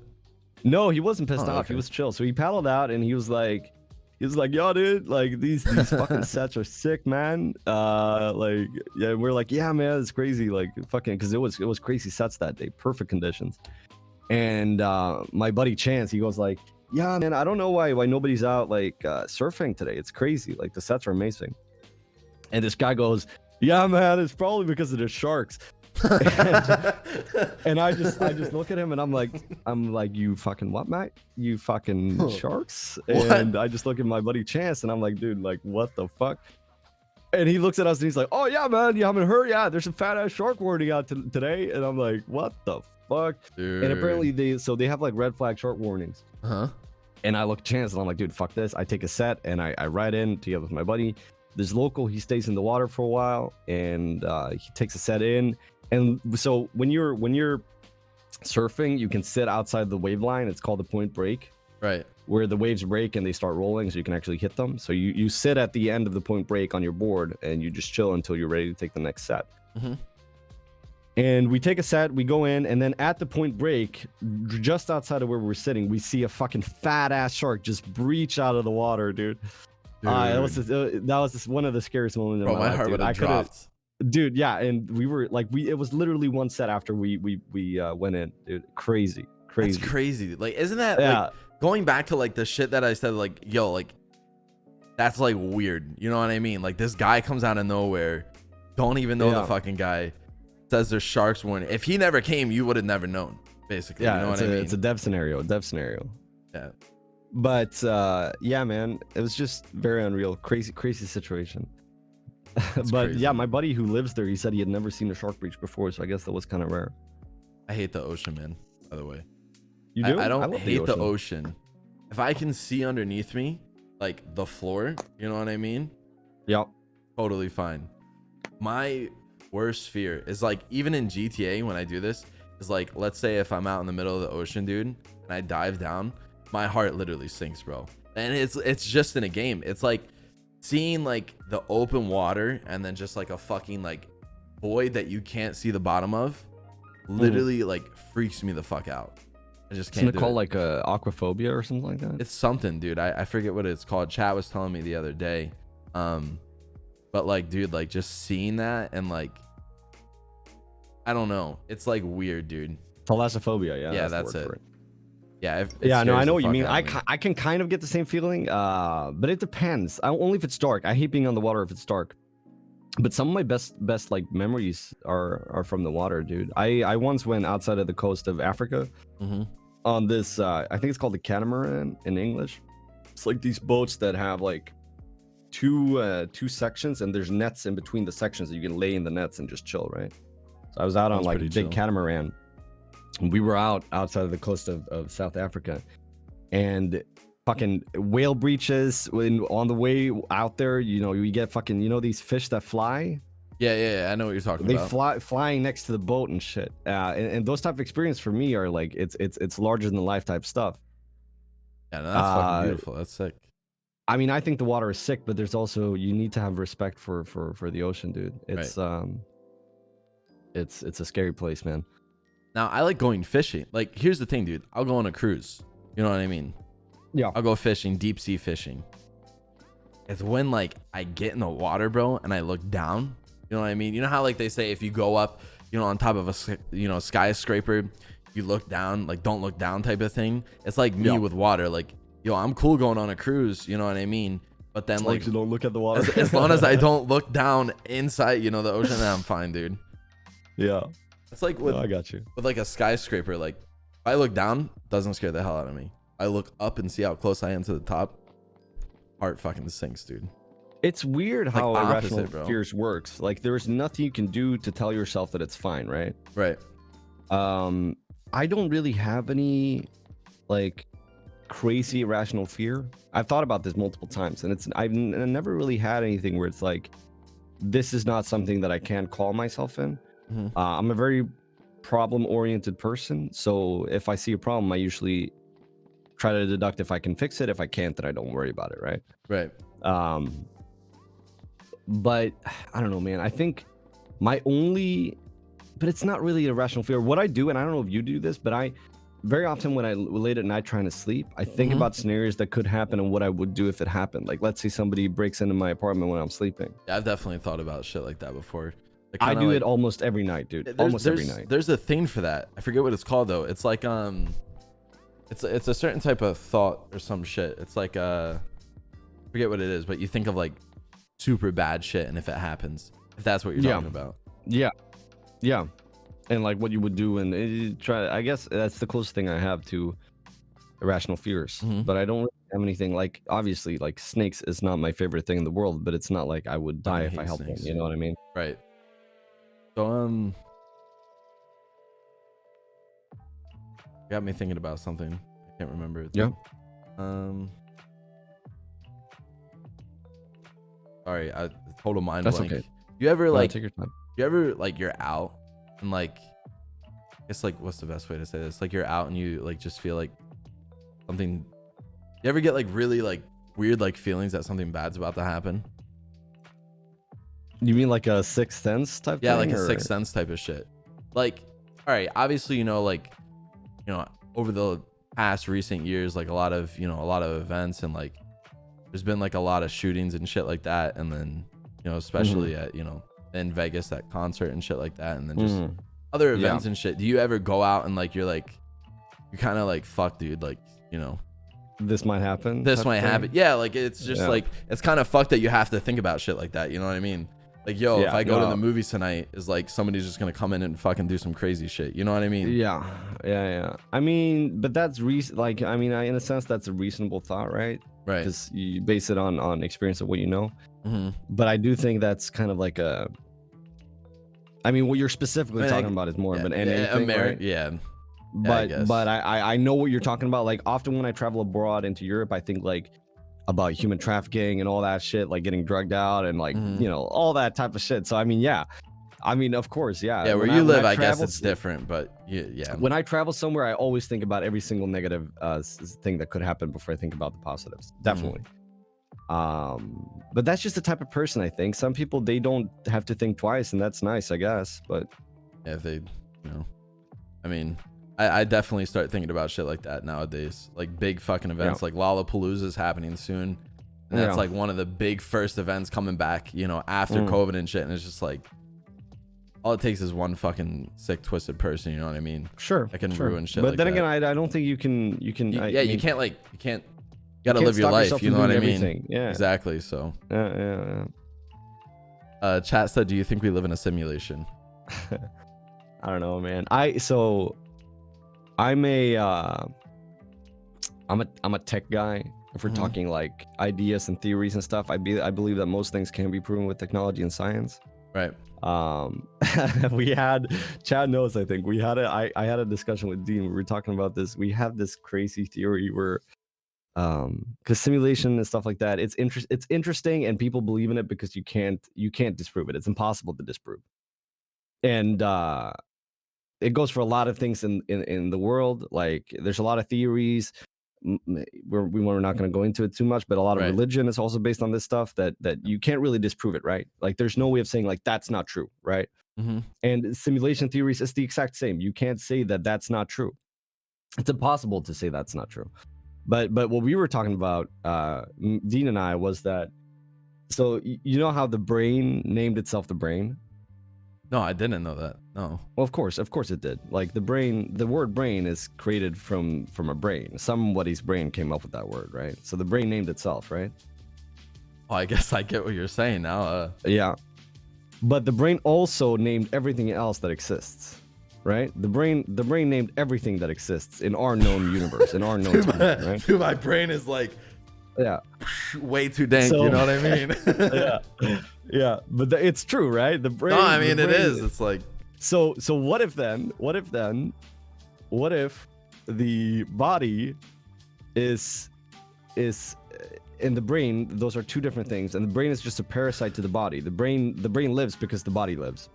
No, he wasn't pissed off.
Okay.
He was chill. So he paddled out, and he was like, yo, dude, like these fucking sets are sick, man. We're like, yeah, man, it's crazy, like fucking, because it was crazy sets that day, perfect conditions. And my buddy Chance, he goes like, yeah, man, I don't know why nobody's out like surfing today. It's crazy, like the sets are amazing. And this guy goes, yeah, man, it's probably because of the sharks. and I just look at him, and I'm like, you fucking what, mate? You fucking sharks? And I just look at my buddy Chance, and I'm like, dude, like what the fuck? And he looks at us, and he's like, oh yeah, man, you haven't heard? Yeah, there's a fat ass shark warning out today. And I'm like, what the fuck? Dude. And apparently they have like red flag shark warnings. And I look at Chance, and I'm like, dude, fuck this. I take a set, and I ride in together with my buddy. This local, he stays in the water for a while, and he takes a set in. And so when you're surfing, you can sit outside the wave line. It's called the point break,
right?
Where the waves break and they start rolling, so you can actually hit them. So you sit at the end of the point break on your board, and you just chill until you're ready to take the next set. And we take a set, we go in, and then at the point break, just outside of where we're sitting, we see a fucking fat ass shark just breach out of the water, dude. That was one of the scariest moments in my life.
Heart would have dropped.
Dude, yeah, and we were like, it was literally one set after we went in, dude. Crazy.
That's crazy. Like, isn't that like going back to like the shit that I said, like, yo, like that's like weird. You know what I mean? Like this guy comes out of nowhere, don't even know the fucking guy, says there's sharks warning. If he never came, you would have never known, basically.
Yeah,
you know what I mean?
It's a dev scenario.
Yeah.
But yeah, man, it was just very unreal. Crazy situation. But
crazy.
Yeah, my buddy who lives there, he said he had never seen a shark breach before, so I guess that was kind of rare.
I hate the ocean, man, by the way.
You do?
I don't hate the ocean. If I can see underneath me, like the floor, you know what I mean?
Yeah.
Totally fine. My worst fear is like, even in GTA when I do this, is like, let's say if I'm out in the middle of the ocean, dude, and I dive down, my heart literally sinks, bro. And it's just in a game. It's like seeing like the open water and then just like a fucking like void that you can't see the bottom of literally like freaks me the fuck out. I just can't.
Isn't it called like aquaphobia or something like that?
It's something, dude. I forget what it's called. Chat was telling me the other day. But like, dude, like just seeing that and like, I don't know. It's like weird, dude.
Thalassophobia, yeah.
Yeah, that's it. Yeah, it
Yeah, no,
scares
I know
the
what you
fuck
mean.
out of me.
I can kind of get the same feeling, but it depends. Only if it's dark. I hate being on the water if it's dark. But some of my best like memories are from the water, dude. I once went outside of the coast of Africa on this. I think it's called the catamaran in English. It's like these boats that have like two sections, and there's nets in between the sections that you can lay in the nets and just chill, right? So I was out on
Sounds
like a
pretty
big
chill.
catamaran. And we were outside of the coast of South Africa, and fucking whale breaches on the way out there. You know, you get fucking, you know, these fish that fly.
Yeah, I know what you're talking
They
about.
flying next to the boat and shit. And those type of experience for me are like it's larger than life type stuff.
Yeah, no, that's fucking beautiful. That's sick.
I mean, I think the water is sick, but there's also, you need to have respect for the ocean, dude. It's it's a scary place, man.
Now, I like going fishing. Like, here's the thing, dude. I'll go on a cruise. You know what I mean?
Yeah.
I'll go fishing, deep sea fishing. It's when, like, I get in the water, bro, and I look down. You know what I mean? You know how, like, they say if you go up, you know, on top of a, you know, skyscraper, you look down, like, don't look down type of thing. It's like me with water. Like, yo, I'm cool going on a cruise. You know what I mean? But then, like,
you don't look at the water.
as long as I don't look down inside, you know, the ocean, then I'm fine, dude.
Yeah.
It's like with,
I got you.
with like a skyscraper. Like, if I look down, doesn't scare the hell out of me. I look up and see how close I am to the top. Heart fucking sinks, dude.
It's weird how
opposite,
irrational
bro.
fears works. Like, there's nothing you can do to tell yourself that it's fine, right?
Right.
I don't really have any like crazy irrational fear. I've thought about this multiple times, and I've never really had anything where it's like, this is not something that I can call myself in. I'm a very problem-oriented person, so if I see a problem, I usually try to deduct if I can fix it. If I can't, then I don't worry about it, right?
Right.
But I don't know, man. I think my only, but it's not really a rational fear. What I do, and I don't know if you do this, but I very often when I late at night trying to sleep, I think about scenarios that could happen and what I would do if it happened. Like, let's say somebody breaks into my apartment when I'm sleeping.
Yeah, I've definitely thought about shit like that before. Like,
I
kinda
do
like,
it almost every night, dude.
there's
Every night.
there's a thing for that. I forget what it's called though. It's like it's a certain type of thought or some shit. It's like forget what it is, but you think of like super bad shit, and if it happens, if that's what you're talking about.
Yeah. And like what you would do, and I guess that's the closest thing I have to irrational fears. But I don't really have anything like, obviously, like snakes is not my favorite thing in the world, but it's not like I would die if I helped them. You know what I mean?
Right. So got me thinking about something. I can't remember it.
Yeah.
Sorry, total mind
That's
blank.
okay.
You ever like
take your time.
you ever like you're out and like, I guess like, what's the best way to say this? Like, you're out and you like just feel like something. You ever get like really like weird like feelings that something bad's about to happen?
You mean like a sixth sense type thing?
Yeah, like a sixth sense type of shit. Like, all right, obviously, you know, like, you know, over the past recent years, like a lot of events, and like there's been like a lot of shootings and shit like that, and then, you know, especially at, you know, in Vegas, that concert and shit like that, and then just other events and shit. Do you ever go out and like you're kind of like, fuck, dude, like, you know,
this might happen?
this might happen? Yeah, like it's just like, it's kind of fucked that you have to think about shit like that, you know what I mean? Like, yo, if I go to the movies tonight, is like somebody's just gonna come in and fucking do some crazy shit. You know what I mean?
Yeah. I mean, but that's like, I mean, in a sense, that's a reasonable thought, right?
Right.
Because you base it on experience of what you know. But I do think that's kind of like a. I mean, what you're specifically talking about is more of an NA thing, right?
Yeah.
But I know what you're talking about. Like, often when I travel abroad into Europe, I think like about human trafficking and all that shit, like getting drugged out and like, you know, all that type of shit. So I mean, of course,
yeah, where you live, I guess it's different, but yeah,
when I travel somewhere, I always think about every single negative thing that could happen before I think about the positives. Definitely. But that's just the type of person I think. Some people, they don't have to think twice, and that's nice, I guess. But
yeah, if they, you know, I mean, I definitely start thinking about shit like that nowadays. Like big fucking events, like Lollapalooza is happening soon, and that's like one of the big first events coming back, you know, after COVID and shit. And it's just like, all it takes is one fucking sick, twisted person. You know what I mean?
Sure.
That can
sure.
ruin shit.
But
like
then
that.
again, I don't think you can.
You
mean,
can't You gotta
can't
live your
stop
life.
yourself
You
from
know what I
doing
mean?
everything. Yeah.
Exactly. So.
Yeah.
Chat said, "Do you think we live in a simulation?"
I don't know, man. I'm a tech guy. If we're
Mhm.
talking like ideas and theories and stuff, I believe that most things can be proven with technology and science.
Right.
We had Chad knows, I think I had a discussion with Dean. We were talking about this. We have this crazy theory where because simulation and stuff like that, it's interesting and people believe in it because you can't disprove it. It's impossible to disprove. And it goes for a lot of things in the world. Like there's a lot of theories. We're not going to go into it too much, but a lot of
Right.
religion is also based on this stuff that you can't really disprove it, right? Like there's no way of saying like that's not true, right?
Mm-hmm.
And simulation theories is the exact same. You can't say that that's not true. It's impossible to say that's not true. But what we were talking about, Dean and I, was that, so you know how the brain named itself the brain?
No, I didn't know that. No.
Well, of course it did. Like the word brain is created from a brain. Somebody's brain came up with that word, right? So the brain named itself, right?
Oh, I guess I get what you're saying now.
Yeah. But the brain also named everything else that exists, right? The brain named everything that exists in our known universe, in our known time, right?
Dude, my brain is like,
yeah,
way too dank.
So,
you know what I mean?
yeah. But it's true, right? The brain.
No, I mean
it
is. It's like.
So what if the body is in the brain? Those are two different things, and the brain is just a parasite to the body. The brain lives because the body lives.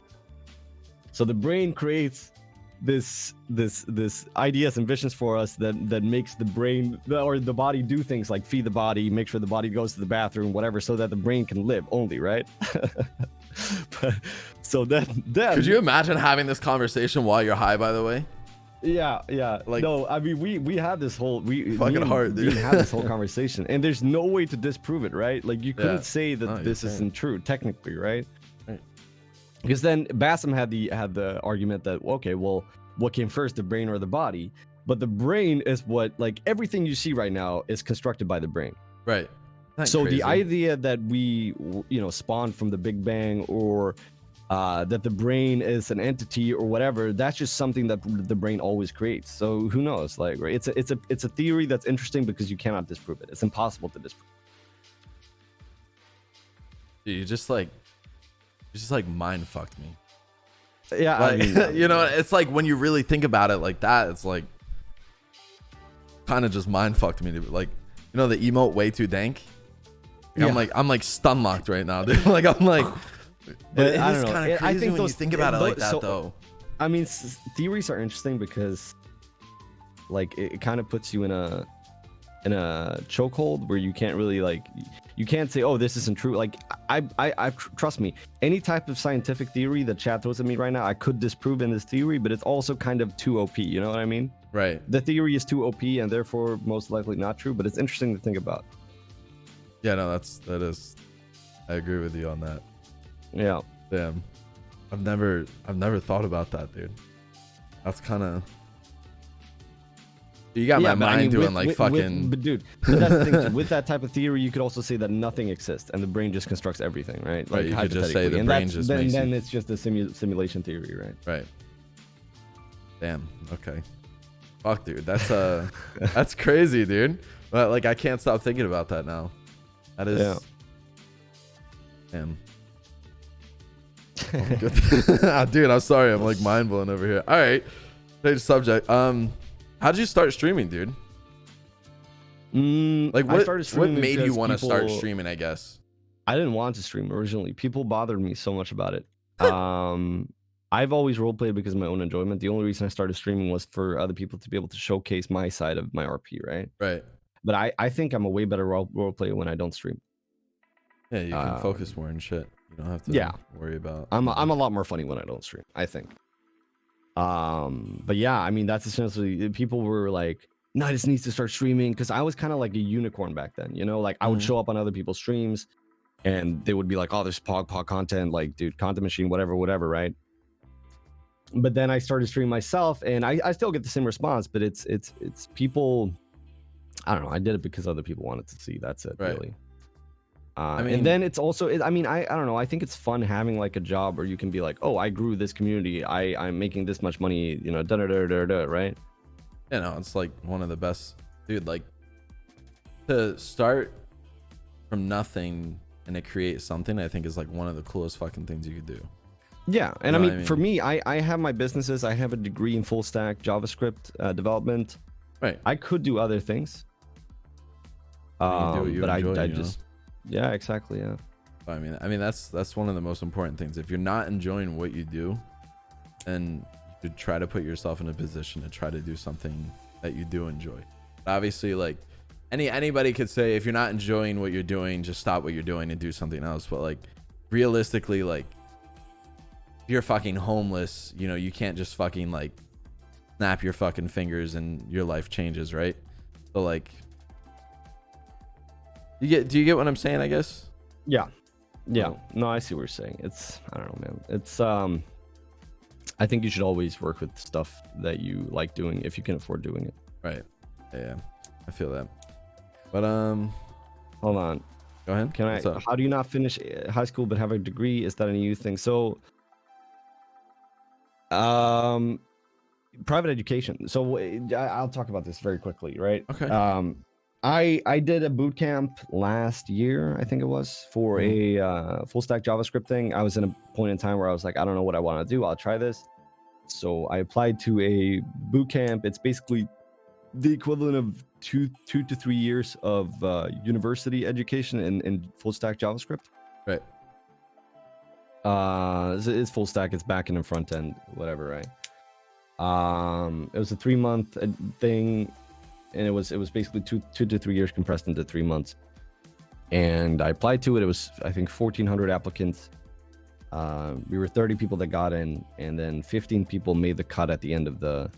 So the brain creates this ideas and visions for us that makes the brain or the body do things like feed the body, make sure the body goes to the bathroom, whatever, so that the brain can live only, right? So then
Could you imagine having this conversation while you're high, by the way?
Yeah.
Like,
no, I mean we had this whole
fucking hard, dude.
We had this whole conversation, and there's no way to disprove it, right? Like you couldn't say that this isn't true technically, right?
Right.
Because then Bassam had the argument that, okay, well, what came first, the brain or the body? But the brain is what, like, everything you see right now is constructed by the brain.
Right.
So
crazy?
the idea that we, spawned from the Big Bang, or that the brain is an entity or whatever, that's just something that the brain always creates. So who knows? Like, right? It's a theory that's interesting because you cannot disprove it. It's impossible to disprove.
Dude, you just like mind fucked me.
Yeah,
Like,
I mean,
you know, it's like when you really think about it like that, it's like kind of just mind fucked me. Like, you know, the emote way too dank. Like, I'm like stun locked right now, dude. Like I'm like, but it
I
is
don't know.
kind of crazy
I think
when you think about it like that, though.
I mean, theories are interesting because, like, it kind of puts you in a chokehold where you can't really, like, you can't say, oh, this isn't true. Like, I trust me, any type of scientific theory that chat throws at me right now, I could disprove in this theory, but it's also kind of too OP. You know what I mean?
Right.
The theory is too OP and therefore most likely not true, but it's interesting to think about.
Yeah, no, that is. I agree with you on that.
Yeah.
Damn. I've never thought about that, dude. That's kind of. You got my mind doing like fucking.
But dude, but that's the thing too. With that type of theory, you could also say that nothing exists and the brain just constructs everything, right? Like,
right, you could just say the brain just makes
then it's just a simulation theory, right?
Right. Damn. Okay. Fuck, dude. That's that's crazy, dude. But like, I can't stop thinking about that now. That is.
Yeah.
Damn. Dude, I'm sorry. I'm like mind blown over here. All right. Change subject. How did you start streaming, dude?
Like,
what made you want to start streaming, I guess?
I didn't want to stream originally. People bothered me so much about it. I've always roleplayed because of my own enjoyment. The only reason I started streaming was for other people to be able to showcase my side of my RP, right?
Right.
But I think I'm a way better role player when I don't stream.
Yeah, you can focus more and shit. You don't have to worry about.
I'm a lot more funny when I don't stream, I think. But yeah, I mean, that's essentially, people were like, NIDAS needs to start streaming, because I was kind of like a unicorn back then, you know, like I would show up on other people's streams and they would be like, oh, there's pog content, like, dude, content machine, whatever, right? but then I started streaming myself, and I still get the same response, but it's people. I don't know. I did it because other people wanted to see. That's it,
Right.
really.
I mean,
and then it's also, I mean, I don't know. I think it's fun having like a job where you can be like, oh, I grew this community. I'm making this much money, you know, da da da da da, right?
you know, it's like one of the best, dude. Like to start from nothing and to create something, I think is like one of the coolest fucking things you could do.
Yeah, and
You know
I
what
mean,
I
for
mean?
me, I have my businesses. I have a degree in full stack JavaScript development.
Right.
I could do other things,
You do what you
but
enjoy,
I
you know?
just, yeah, exactly, yeah.
I mean that's one of the most important things. If you're not enjoying what you do, then you should try to put yourself in a position to try to do something that you do enjoy. Obviously, like anybody could say, if you're not enjoying what you're doing, just stop what you're doing and do something else. But like realistically, like if you're fucking homeless, you know, you can't just fucking like snap your fucking fingers and your life changes, right? So like, do you get what I'm saying, I guess?
Yeah. Yeah.
Oh.
No, I see what you're saying. It's, I don't know, man. It's, I think you should always work with stuff that you like doing if you can afford doing it.
Right. Yeah, I feel that. But
Hold on.
go ahead.
Can
What's
I,
up?
how do you not finish high school but have a degree? Is that a new thing? So, private education. So I'll talk about this very quickly, right?
Okay.
I did a boot camp last year, I think it was, for a full stack JavaScript thing. I was in a point in time where I was like, I don't know what I want to do. I'll try this. So I applied to a boot camp. It's basically the equivalent of two to 3 years of university education in full stack JavaScript.
Right.
It's full stack. It's back end and front end, whatever, right? It was a 3-month thing, and it was basically 2 to 3 years compressed into 3 months. And I applied to it. It was, I think, 1,400 applicants. We were 30 people that got in, and then 15 people made the cut at the end of the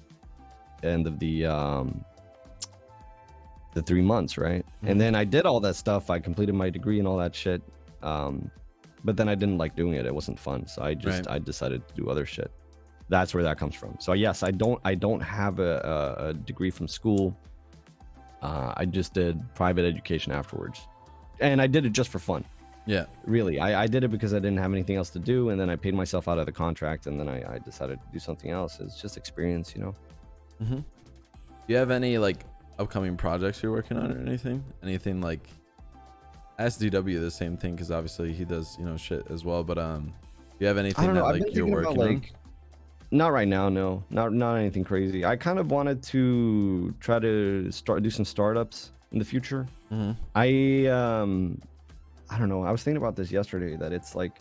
3 months, right? And then I did all that stuff. I completed my degree and all that shit. But then I didn't like doing it. It wasn't fun. So I decided to do other shit. That's where that comes from. So yes, I don't have a degree from school. I just did private education afterwards, and I did it just for fun.
Yeah.
Really, I did it because I didn't have anything else to do, and then I paid myself out of the contract, and then I decided to do something else. It's just experience, you know.
Do you have any like upcoming projects you're working on or anything? Anything like SDW the same thing, because obviously he does, you know, shit as well. But do you have anything that like you're working on?
Not right now, no. Not anything crazy. I kind of wanted to try to do some startups in the future. I don't know. I was thinking about this yesterday, that it's like,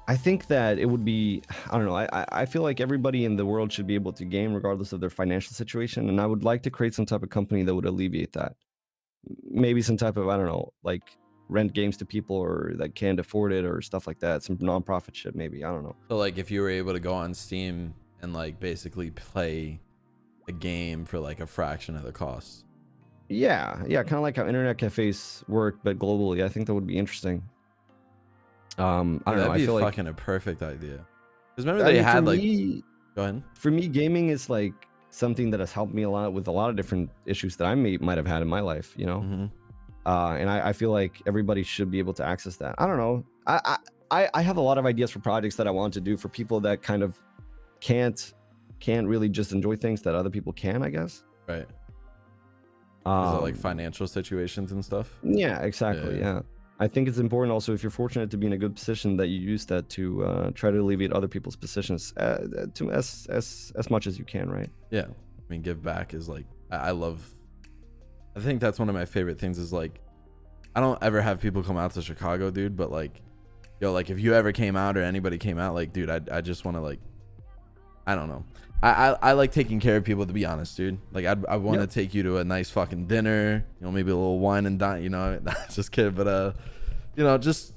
I think that it would be, I don't know. I feel like everybody in the world should be able to game regardless of their financial situation, and I would like to create some type of company that would alleviate that. Maybe some type of, I don't know, like rent games to people or that can't afford it or stuff like that. Some non-profit shit, maybe. I don't know.
So like if you were able to go on Steam and like basically play a game for like a fraction of the cost.
Yeah, kind of like how internet cafes work, but globally. I think that would be interesting. I don't know.
That'd
I
be
feel like,
fucking a perfect idea. Because remember they had like, go ahead.
For me, gaming is like something that has helped me a lot with a lot of different issues that I might have had in my life, you know. And I feel like everybody should be able to access that. I don't know. I have a lot of ideas for projects that I want to do for people that kind of can't really just enjoy things that other people can, I guess.
Right. Is it like financial situations and stuff?
Yeah, exactly. Yeah. I think it's important also, if you're fortunate to be in a good position, that you use that to try to alleviate other people's positions to as much as you can, right?
Yeah. I mean, give back is like, I think that's one of my favorite things is like, I don't ever have people come out to Chicago, dude, but like, yo, like if you ever came out or anybody came out, like, dude, I just want to like, I don't know. I like taking care of people, to be honest, dude. Like I want to take you to a nice fucking dinner, you know, maybe a little wine and dine, you know, just kidding. But, you know, just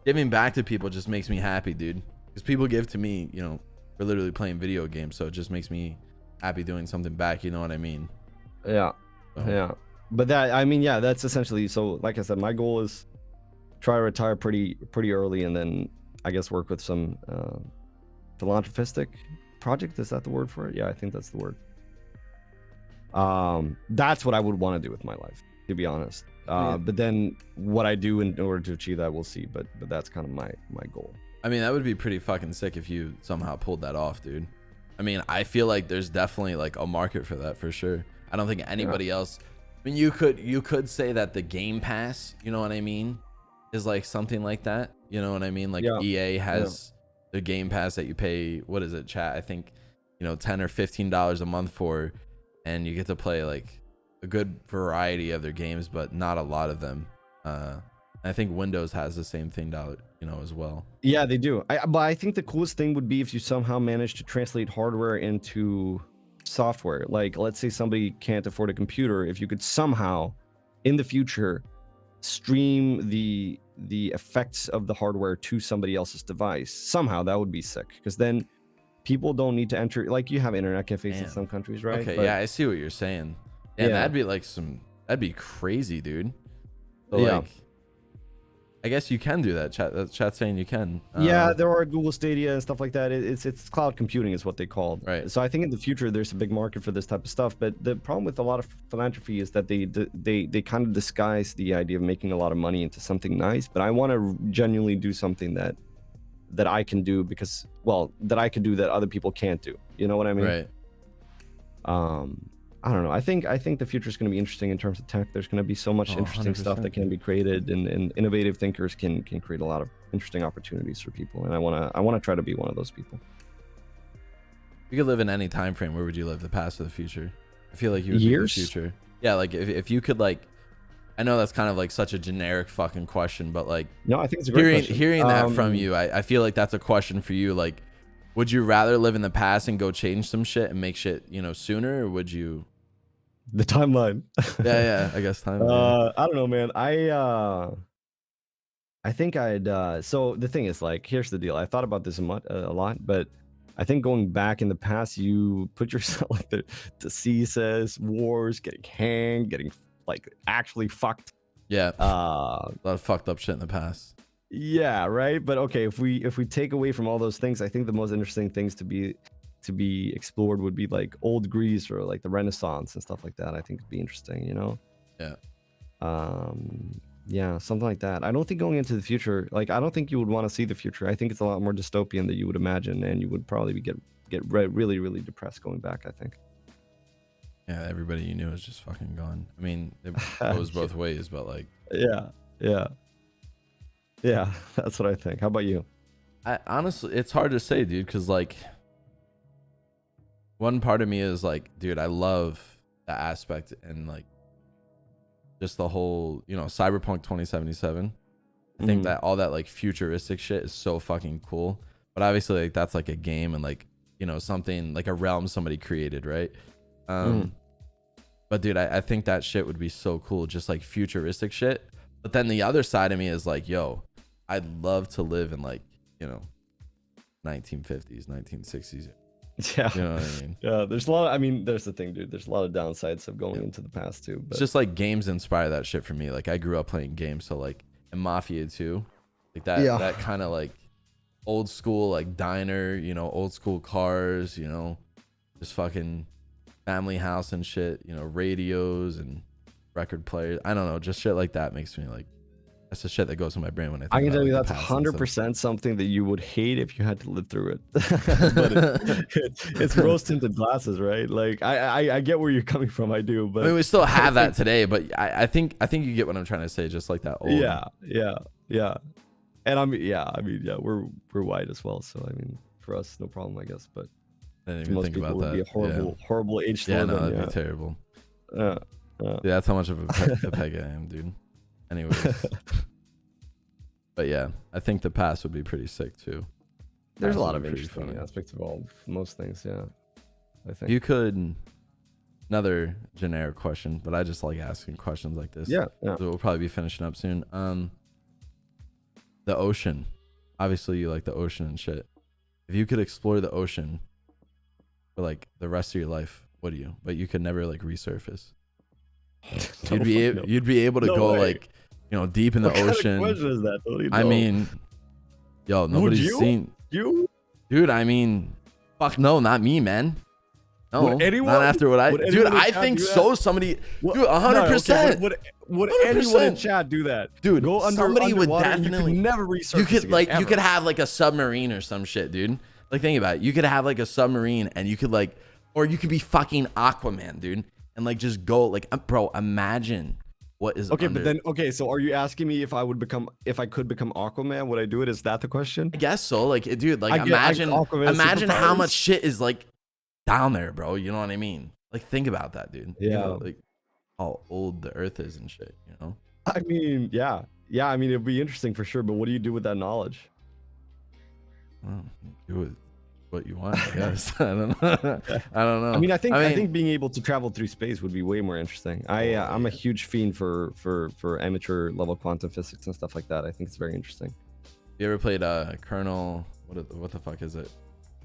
giving back to people just makes me happy, dude. Because people give to me, you know, for literally playing video games. So it just makes me happy doing something back. You know what I mean?
Yeah.
So.
Yeah. But that, I mean, yeah, that's essentially, so like I said, my goal is try to retire pretty early, and then I guess work with some philanthropistic project. Is that the word for it? Yeah, I think that's the word. That's what I would want to do with my life, to be honest. But then what I do in order to achieve that, we'll see. But that's kind of my goal.
I mean, that would be pretty fucking sick if you somehow pulled that off, dude. I mean, I feel like there's definitely like a market for that for sure. I don't think anybody else. I mean, you could say that the Game Pass, you know what I mean, is like something like that. You know what I mean? Like EA has the Game Pass that you pay. What is it, chat? I think, you know, $10 or $15 a month for, and you get to play like a good variety of their games, but not a lot of them. I think Windows has the same thing, you know, as well.
Yeah, they do. But I think the coolest thing would be if you somehow managed to translate hardware into software. Like, let's say somebody can't afford a computer. If you could somehow, in the future, stream the effects of the hardware to somebody else's device, somehow that would be sick. Because then people don't need to enter. Like, you have internet cafes in some countries, right?
Okay, yeah, I see what you're saying. Yeah, that'd be like that'd be crazy, dude. But like, I guess you can do that. Chat's saying you can.
Yeah, there are Google Stadia and stuff like that. It's cloud computing is what they call it.
Right.
So I think in the future there's a big market for this type of stuff. But the problem with a lot of philanthropy is that they kind of disguise the idea of making a lot of money into something nice. But I want to genuinely do something that I can do because, well, that I can do that other people can't do. You know what I mean?
Right.
I don't know. I think the future is going to be interesting in terms of tech. There's going to be so much interesting
100%.
stuff that can be created, and innovative thinkers can create a lot of interesting opportunities for people. And I want to try to be one of those people.
You could live in any time frame. Where would you live? The past or the future? I feel like you would
Years?
be the future. Yeah, like if you could, like, I know that's kind of like such a generic fucking question, but like,
no, I think it's a great question.
Hearing that from you, I feel like that's a question for you. Like, would you rather live in the past and go change some shit and make shit, you know, sooner, or would you?
The timeline.
yeah, I guess time.
I don't know, man. I think I'd. So the thing is, like, here's the deal. I thought about this a lot, but I think going back in the past, you put yourself like the diseases, wars, getting hanged, getting like actually fucked.
Yeah. A lot of fucked up shit in the past.
Yeah, right. But okay, if we take away from all those things, I think the most interesting things to be explored would be like old Greece or like the Renaissance and stuff like that. I think it'd be interesting, you know?
Yeah.
Yeah, something like that. I don't think going into the future, like, I don't think you would want to see the future. I think it's a lot more dystopian than you would imagine, and you would probably get really, really depressed going back, I think.
Yeah, everybody you knew is just fucking gone. I mean, it goes both ways, but like.
Yeah, that's what I think. How about you?
I honestly, it's hard to say, dude, because like, one part of me is like, dude, I love the aspect and like just the whole, you know, Cyberpunk 2077. I think that all that like futuristic shit is so fucking cool. But obviously, like, that's like a game and like, you know, something like a realm somebody created, right? But dude, I think that shit would be so cool, just like futuristic shit. But then the other side of me is like, yo, I'd love to live in like, you know, 1950s, 1960s.
Yeah,
you know what I mean?
Yeah, there's a lot of, I mean, there's the thing, dude, there's a lot of downsides of going into the past too, but
it's just like games inspire that shit for me. Like, I grew up playing games, so like in Mafia 2, like that kind of like old school, like diner, you know, old school cars, you know, just fucking family house and shit, you know, radios and record players. I don't know, just shit like that makes me like, that's the shit that goes in my brain when I think
I can
about,
tell you
like,
that's
the past and
100% something that you would hate if you had to live through it. But it's rose tinted glasses, right? Like, I get where you're coming from. I do, but
I mean, we still have that today, but I think you get what I'm trying to say, just like that old.
Yeah. And I mean, we're white as well, so I mean, for us, no problem, I guess. But
I didn't
to
even
most
think
people,
about
it would
that.
be a horrible age to
Yeah,
live
no,
in.
that'd be terrible.
Yeah.
Yeah, that's how much of a peg I am, dude. Anyways. But yeah, I think the past would be pretty sick too.
There's
Past
a lot
would
of
be pretty
interesting
funny.
aspects of most things, yeah. I think.
You could, another generic question, but I just like asking questions like this.
Yeah.
So we'll probably be finishing up soon. The ocean. Obviously you like the ocean and shit. If you could explore the ocean for like the rest of your life, what do you? But you could never like resurface. You'd be able to go like, you know, deep in the ocean.
What kind of question is that?
I mean, yo, nobody's seen.
You?
Dude, I mean, fuck no, not me, man. No,
Would anyone-
not after what I,
would
dude.
anyone in
I
chat
think
do that?
so. Somebody,
What-
dude, 100%.
Would
100%.
anyone in chat do that?
Dude,
Go under,
somebody would
underwater, you
definitely.
could never research.
You could like, you could have like a submarine or some shit, dude. Like, think about it. You could have like a submarine, and you could like, or you could be fucking Aquaman, dude, and like just go like, bro. Imagine what is
Okay,
under.
but then okay, so are you asking me if I could become Aquaman? Would I do it? Is that the question?
I guess so. Like, dude, like
I
imagine,
Aquaman's
imagine how
superpowers.
much shit is like down there, bro. You know what I mean? Like, think about that, dude. You
Yeah.
know, like how old the Earth is and shit. You know?
I mean, yeah. I mean, it'd be interesting for sure. But what do you do with that knowledge?
Well, do it what you want, I guess. I don't know. I don't know.
I mean, I think being able to travel through space would be way more interesting. I'm a huge fiend for amateur level quantum physics and stuff like that. I think it's very interesting.
You ever played Colonel? What the fuck is it?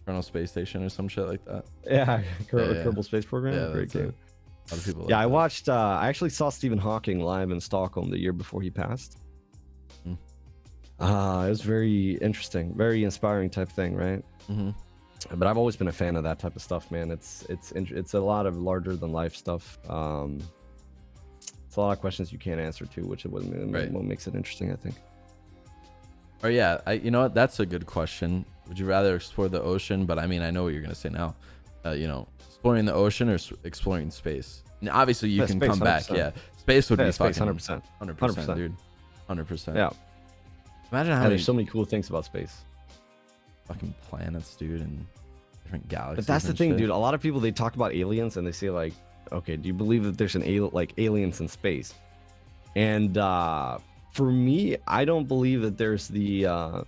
Colonel Space Station or some shit like that?
Yeah,
yeah.
Kerbal Space Program.
Yeah,
Great
that's
game.
A lot of people.
Yeah,
like
I
that.
watched. I actually saw Stephen Hawking live in Stockholm the year before he passed.
Hmm.
It was very interesting, very inspiring type thing, right?
Mhm.
But I've always been a fan of that type of stuff, man. It's a lot of larger than life stuff. It's a lot of questions you can't answer to, which what makes it interesting, I think.
Or yeah, you know what? That's a good question. Would you rather explore the ocean? But I mean, I know what you're gonna say now. You know, exploring the ocean or exploring space. And obviously, you can
space,
come back.
100%.
Yeah, space would be
Space,
fucking
100%.
100%, dude. 100%.
Yeah.
Imagine how
Yeah,
many
there's so many cool things about space.
fucking planets, dude, and different galaxies.
But that's the
and
thing,
shit.
dude. A lot of people, they talk about aliens and they say like, okay, do you believe that there's aliens in space? And for me, I don't believe that there's the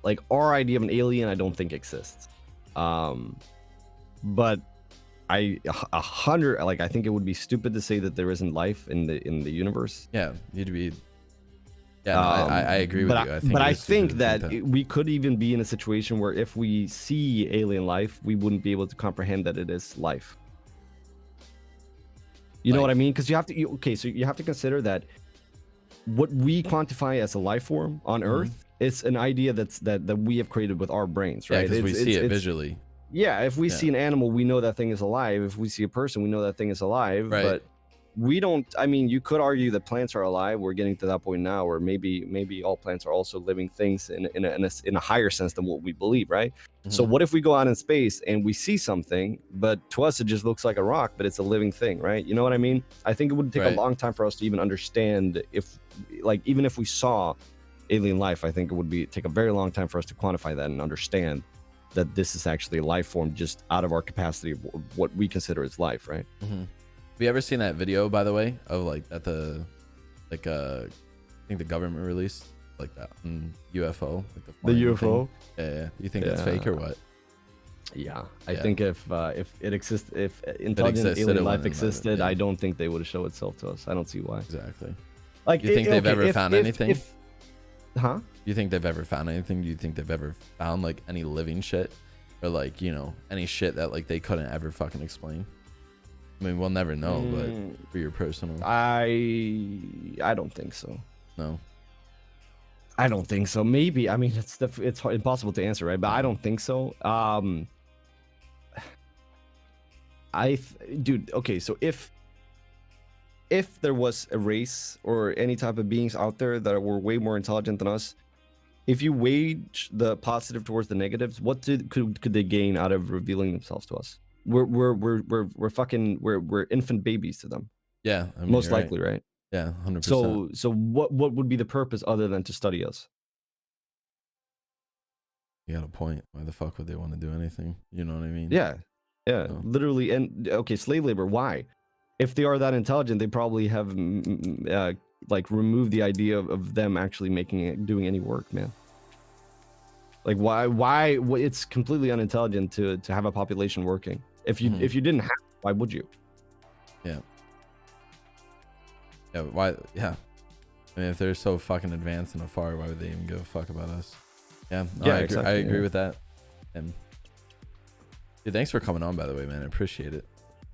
like our idea of an alien. I don't think exists. But I think it would be stupid to say that there isn't life in the universe.
Yeah, you'd be. Yeah, no, I agree with you.
I
it's
think
stupid
that
to think
we could even be in a situation where if we see alien life, we wouldn't be able to comprehend that it is life. You know what I mean? Because you have to. So you have to consider that what we quantify as a life form on Earth, it's an idea that we have created with our brains, right?
because we see it visually.
Yeah, if we see an animal, we know that thing is alive. If we see a person, we know that thing is alive.
Right.
But we don't. I mean, you could argue that plants are alive. We're getting to that point now, where maybe all plants are also living things in a higher sense than what we believe, right? So what if we go out in space and we see something, but to us it just looks like a rock, but it's a living thing, right? You know what I mean? I think it would take a long time for us to even understand even if we saw alien life. I think it would take a very long time for us to quantify that and understand that this is actually a life form just out of our capacity of what we consider as life, right?
Have you ever seen that video, by the way, of like that I think the government released like that UFO, like
The
flying
UFO.
thing? Yeah. You think that's fake or what?
Yeah, I think if intelligent
existed,
alien
it
life
wouldn't
existed,
matter, yeah.
I don't think they would show itself to us. I don't see why.
Exactly.
Like,
You think they've ever found anything?
Huh?
You think they've ever found anything? Do you think they've ever found like any living shit, or like any shit that like they couldn't ever fucking explain? I mean, we'll never know, but for your personal,
I don't think so.
no.
I don't think so. Maybe. I mean, it's impossible to answer, right? But I don't think so. Dude. Okay, so if there was a race or any type of beings out there that were way more intelligent than us, if you wage the positive towards the negatives, what could they gain out of revealing themselves to us? We're infant babies to them.
Yeah, I mean,
Most
you're
likely, right?
Yeah, 100%.
So what would be the purpose other than to study us?
You got a point. Why the fuck would they want to do anything? You know what I mean?
Yeah,
No.
literally. And okay, slave labor. Why? If they are that intelligent, they probably have removed the idea of them actually doing any work, man. Like why? It's completely unintelligent to have a population working. If you didn't have, why would you?
Yeah. Yeah. Why? Yeah. I mean, if they're so fucking advanced and afar, why would they even give a fuck about us? Yeah. No,
Yeah,
I agree,
exactly,
I agree with that. And dude, thanks for coming on, by the way, man. I appreciate it.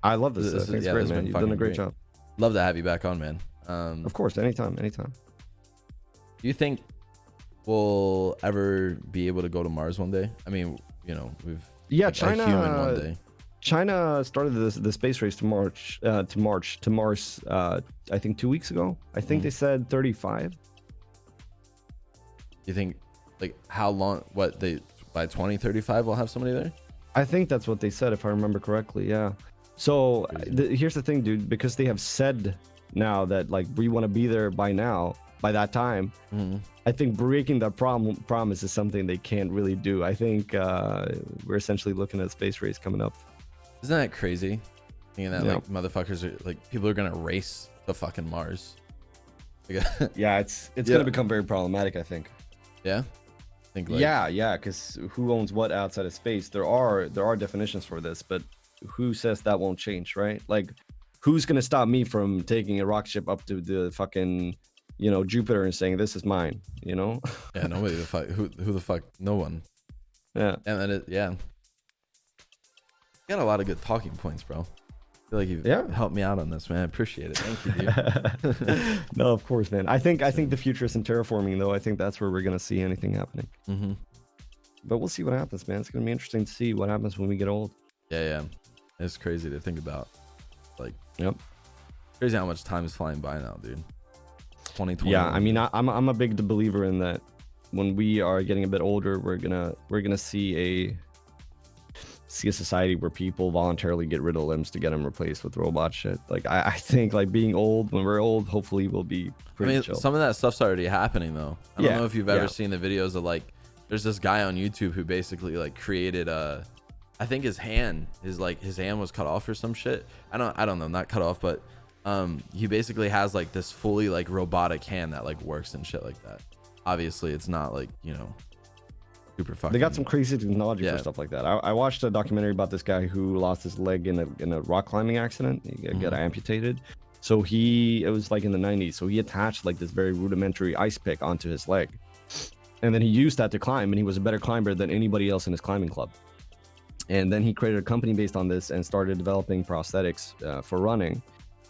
I love this.
This is-
Thanks,
yeah,
great,
this has
man.
been
You've done a
fucking
great
great.
job.
Love to have you back on, man.
Of course, anytime.
Do you think we'll ever be able to go to Mars one day? I mean, you know, we've
Yeah,
like, a human one day.
China started the space race to Mars. I think 2 weeks ago. I think they said 35.
You think like how long? What they by 2035 we'll have somebody there?
I think that's what they said, if I remember correctly. Yeah. So here's the thing, dude. Because they have said now that like we want to be there by that time. I think breaking that promise is something they can't really do. I think we're essentially looking at a space race coming up.
Isn't that crazy? Thinking that like motherfuckers are like people are gonna race to fucking Mars.
Yeah, it's gonna become very problematic, I think.
Yeah. Think like,
yeah, because who owns what outside of space? There are definitions for this, but who says that won't change, right? Like, who's gonna stop me from taking a rocket ship up to the fucking, you know, Jupiter and saying this is mine? You know?
Yeah, nobody the fuck. Who the fuck? No one.
Yeah.
And then you got a lot of good talking points, bro. I feel like you've helped me out on this, man. I appreciate it. Thank you, dude.
No, of course, man. I think the future is in terraforming, though. I think that's where we're gonna see anything happening. But we'll see what happens, man. It's gonna be interesting to see what happens when we get old.
Yeah. It's crazy to think about. Like, crazy how much time is flying by now, dude. 2020.
Yeah, I mean, I'm a big believer in that. When we are getting a bit older, we're gonna see a society where people voluntarily get rid of limbs to get them replaced with robot shit. Like I think like being old, when we're old, hopefully we'll be pretty chill.
Some of that stuff's already happening though. I don't know if you've ever seen the videos of like there's this guy on YouTube who basically like created I think his hand was cut off or some shit. I don't know, not cut off, but he basically has like this fully like robotic hand that like works and shit like that. Obviously it's not like, you know, super fucking.
They got some crazy technology for stuff like that. I watched a documentary about this guy who lost his leg in a rock climbing accident. He got amputated. So it was like in the 90s. So he attached like this very rudimentary ice pick onto his leg. And then he used that to climb, and he was a better climber than anybody else in his climbing club. And then he created a company based on this and started developing prosthetics for running.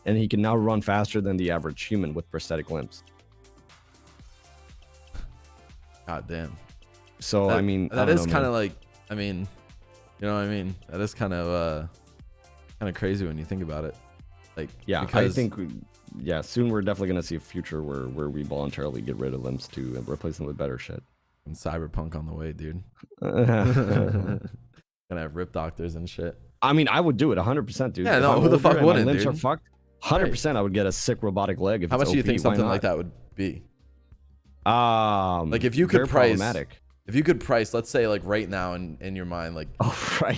And he can now run faster than the average human with prosthetic limbs.
God damn.
So I mean,
that is kind of like, I mean, you know what I mean? That is kind of crazy when you think about it. Like,
yeah, I think soon we're definitely gonna see a future where we voluntarily get rid of limbs to replace them with better shit.
And cyberpunk on the way, dude. Gonna have rip doctors and shit.
I mean, I would do it 100%, dude.
Yeah, no, who the fuck wouldn't,
limbs
dude?
Are fucked. 100%, I would get a sick robotic leg. If
how much do you think something like that would be? Like if you could price, let's say like right now in your mind, like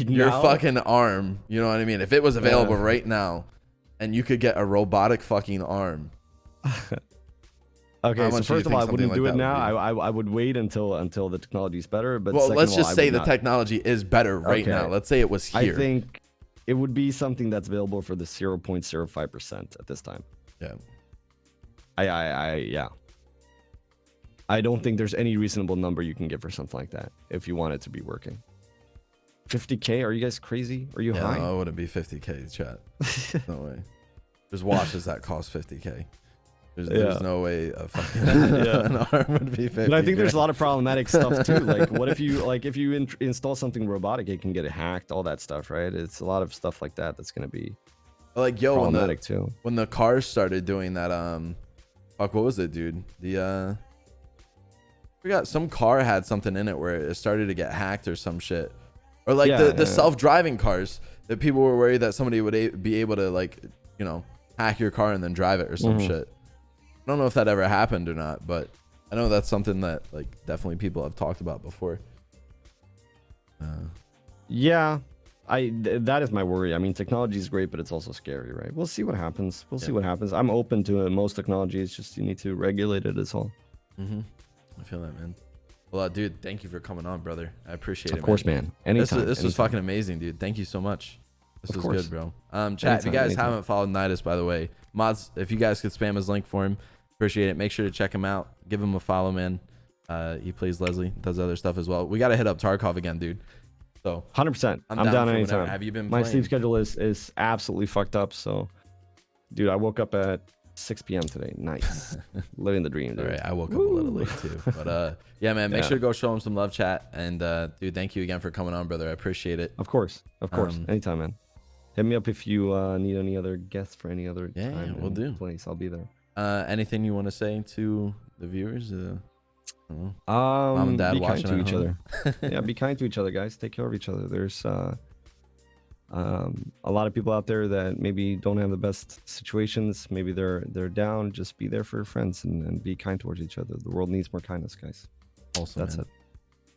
your fucking arm, you know what I mean? If it was available right now and you could get a robotic fucking arm.
Okay, so first of all, I wouldn't do it now. I would wait until the technology is better. But
well, let's just say the technology is better right now. Let's say it was here.
I think it would be something that's available for the 0.05% at this time.
Yeah.
I don't think there's any reasonable number you can get for something like that if you want it to be working. 50K? Are you guys crazy? Are you high?
No, it wouldn't be 50K, chat. No way. There's watches that cost 50K. There's no way a fucking an arm would be 50K.
But I think there's a lot of problematic stuff too. Like, what if you install something robotic, it can get hacked, all that stuff, right? It's a lot of stuff like that that's gonna be problematic too.
When the cars started doing that, what was it, dude? Forgot, some car had something in it where it started to get hacked or some shit, or like the self-driving cars that people were worried that somebody would be able to, like, you know, hack your car and then drive it or some shit. I don't know if that ever happened or not, but I know that's something that like definitely people have talked about before.
Yeah, that is my worry. I mean, technology is great, but it's also scary, right? We'll see what happens. See what happens. I'm open to most technology. It's just you need to regulate it. Is all.
I feel that, man. Well, dude, thank you for coming on, brother. I appreciate it.
Of course, man. Anytime.
This was fucking amazing, dude. Thank you so much. This was good, bro. Chat, if you guys haven't followed NIDAS, by the way, mods, if you guys could spam his link for him, appreciate it. Make sure to check him out. Give him a follow, man. He plays Leslie, does other stuff as well. We got to hit up Tarkov again, dude. So
100%. I'm down anytime.
Have you been
My
playing?
sleep schedule is absolutely fucked up. So, dude, I woke up at 6 p.m. today. Nice. Living the dream, dude.
All right, I woke up a little late too, but yeah, man, make sure to go show him some love, chat, and dude, thank you again for coming on, brother. I appreciate it.
Of course, anytime, man. Hit me up if you need any other guests for any other time.
We'll do.
Place, I'll be there.
Anything you want to say to the viewers? I don't know. Mom and dad
be
watching
kind to each
home.
other. Yeah, be kind to each other, guys. Take care of each other. There's a lot of people out there that maybe don't have the best situations. Maybe they're down. Just be there for your friends and be kind towards each other. The world needs more kindness, guys.
Also,
That's
man.
it.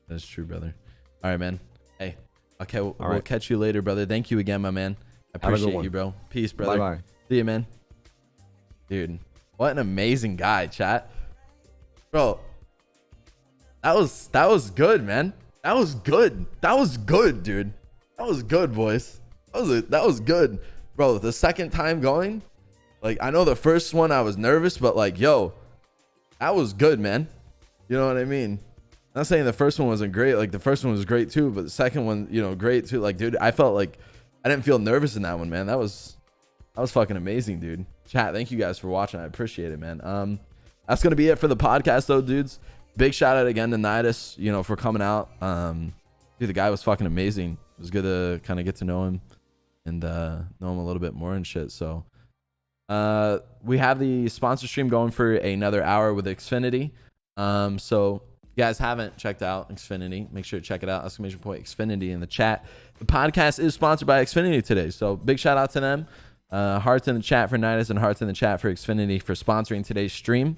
That's true, brother. All right, man. Hey, okay, we'll
right.
catch you later, brother. Thank you again, my man. I
Have a good
appreciate
one.
you, bro. Peace, brother.
Bye bye.
See you, man. Dude, what an amazing guy, chat. Bro, that was good, man. That was good. That was good, dude. That was good, boys. That was good, bro. The second time going, like, I know the first one I was nervous, but like, yo, that was good, man. You know what I mean? I'm not saying the first one wasn't great. Like, the first one was great too, but the second one, you know, great too. Like, dude, I felt like I didn't feel nervous in that one, man. That was fucking amazing, dude. Chat, thank you guys for watching. I appreciate it, man. That's gonna be it for the podcast, though, dudes. Big shout out again to NIDAS, you know, for coming out. Dude, the guy was fucking amazing. It was good to kind of get to know him and know him a little bit more and shit. So we have the sponsor stream going for another hour with Xfinity. So if you guys haven't checked out Xfinity, make sure to check it out. !Xfinity in the chat. The podcast is sponsored by Xfinity today, so big shout out to them. Hearts in the chat for NIDAS and hearts in the chat for Xfinity for sponsoring today's stream.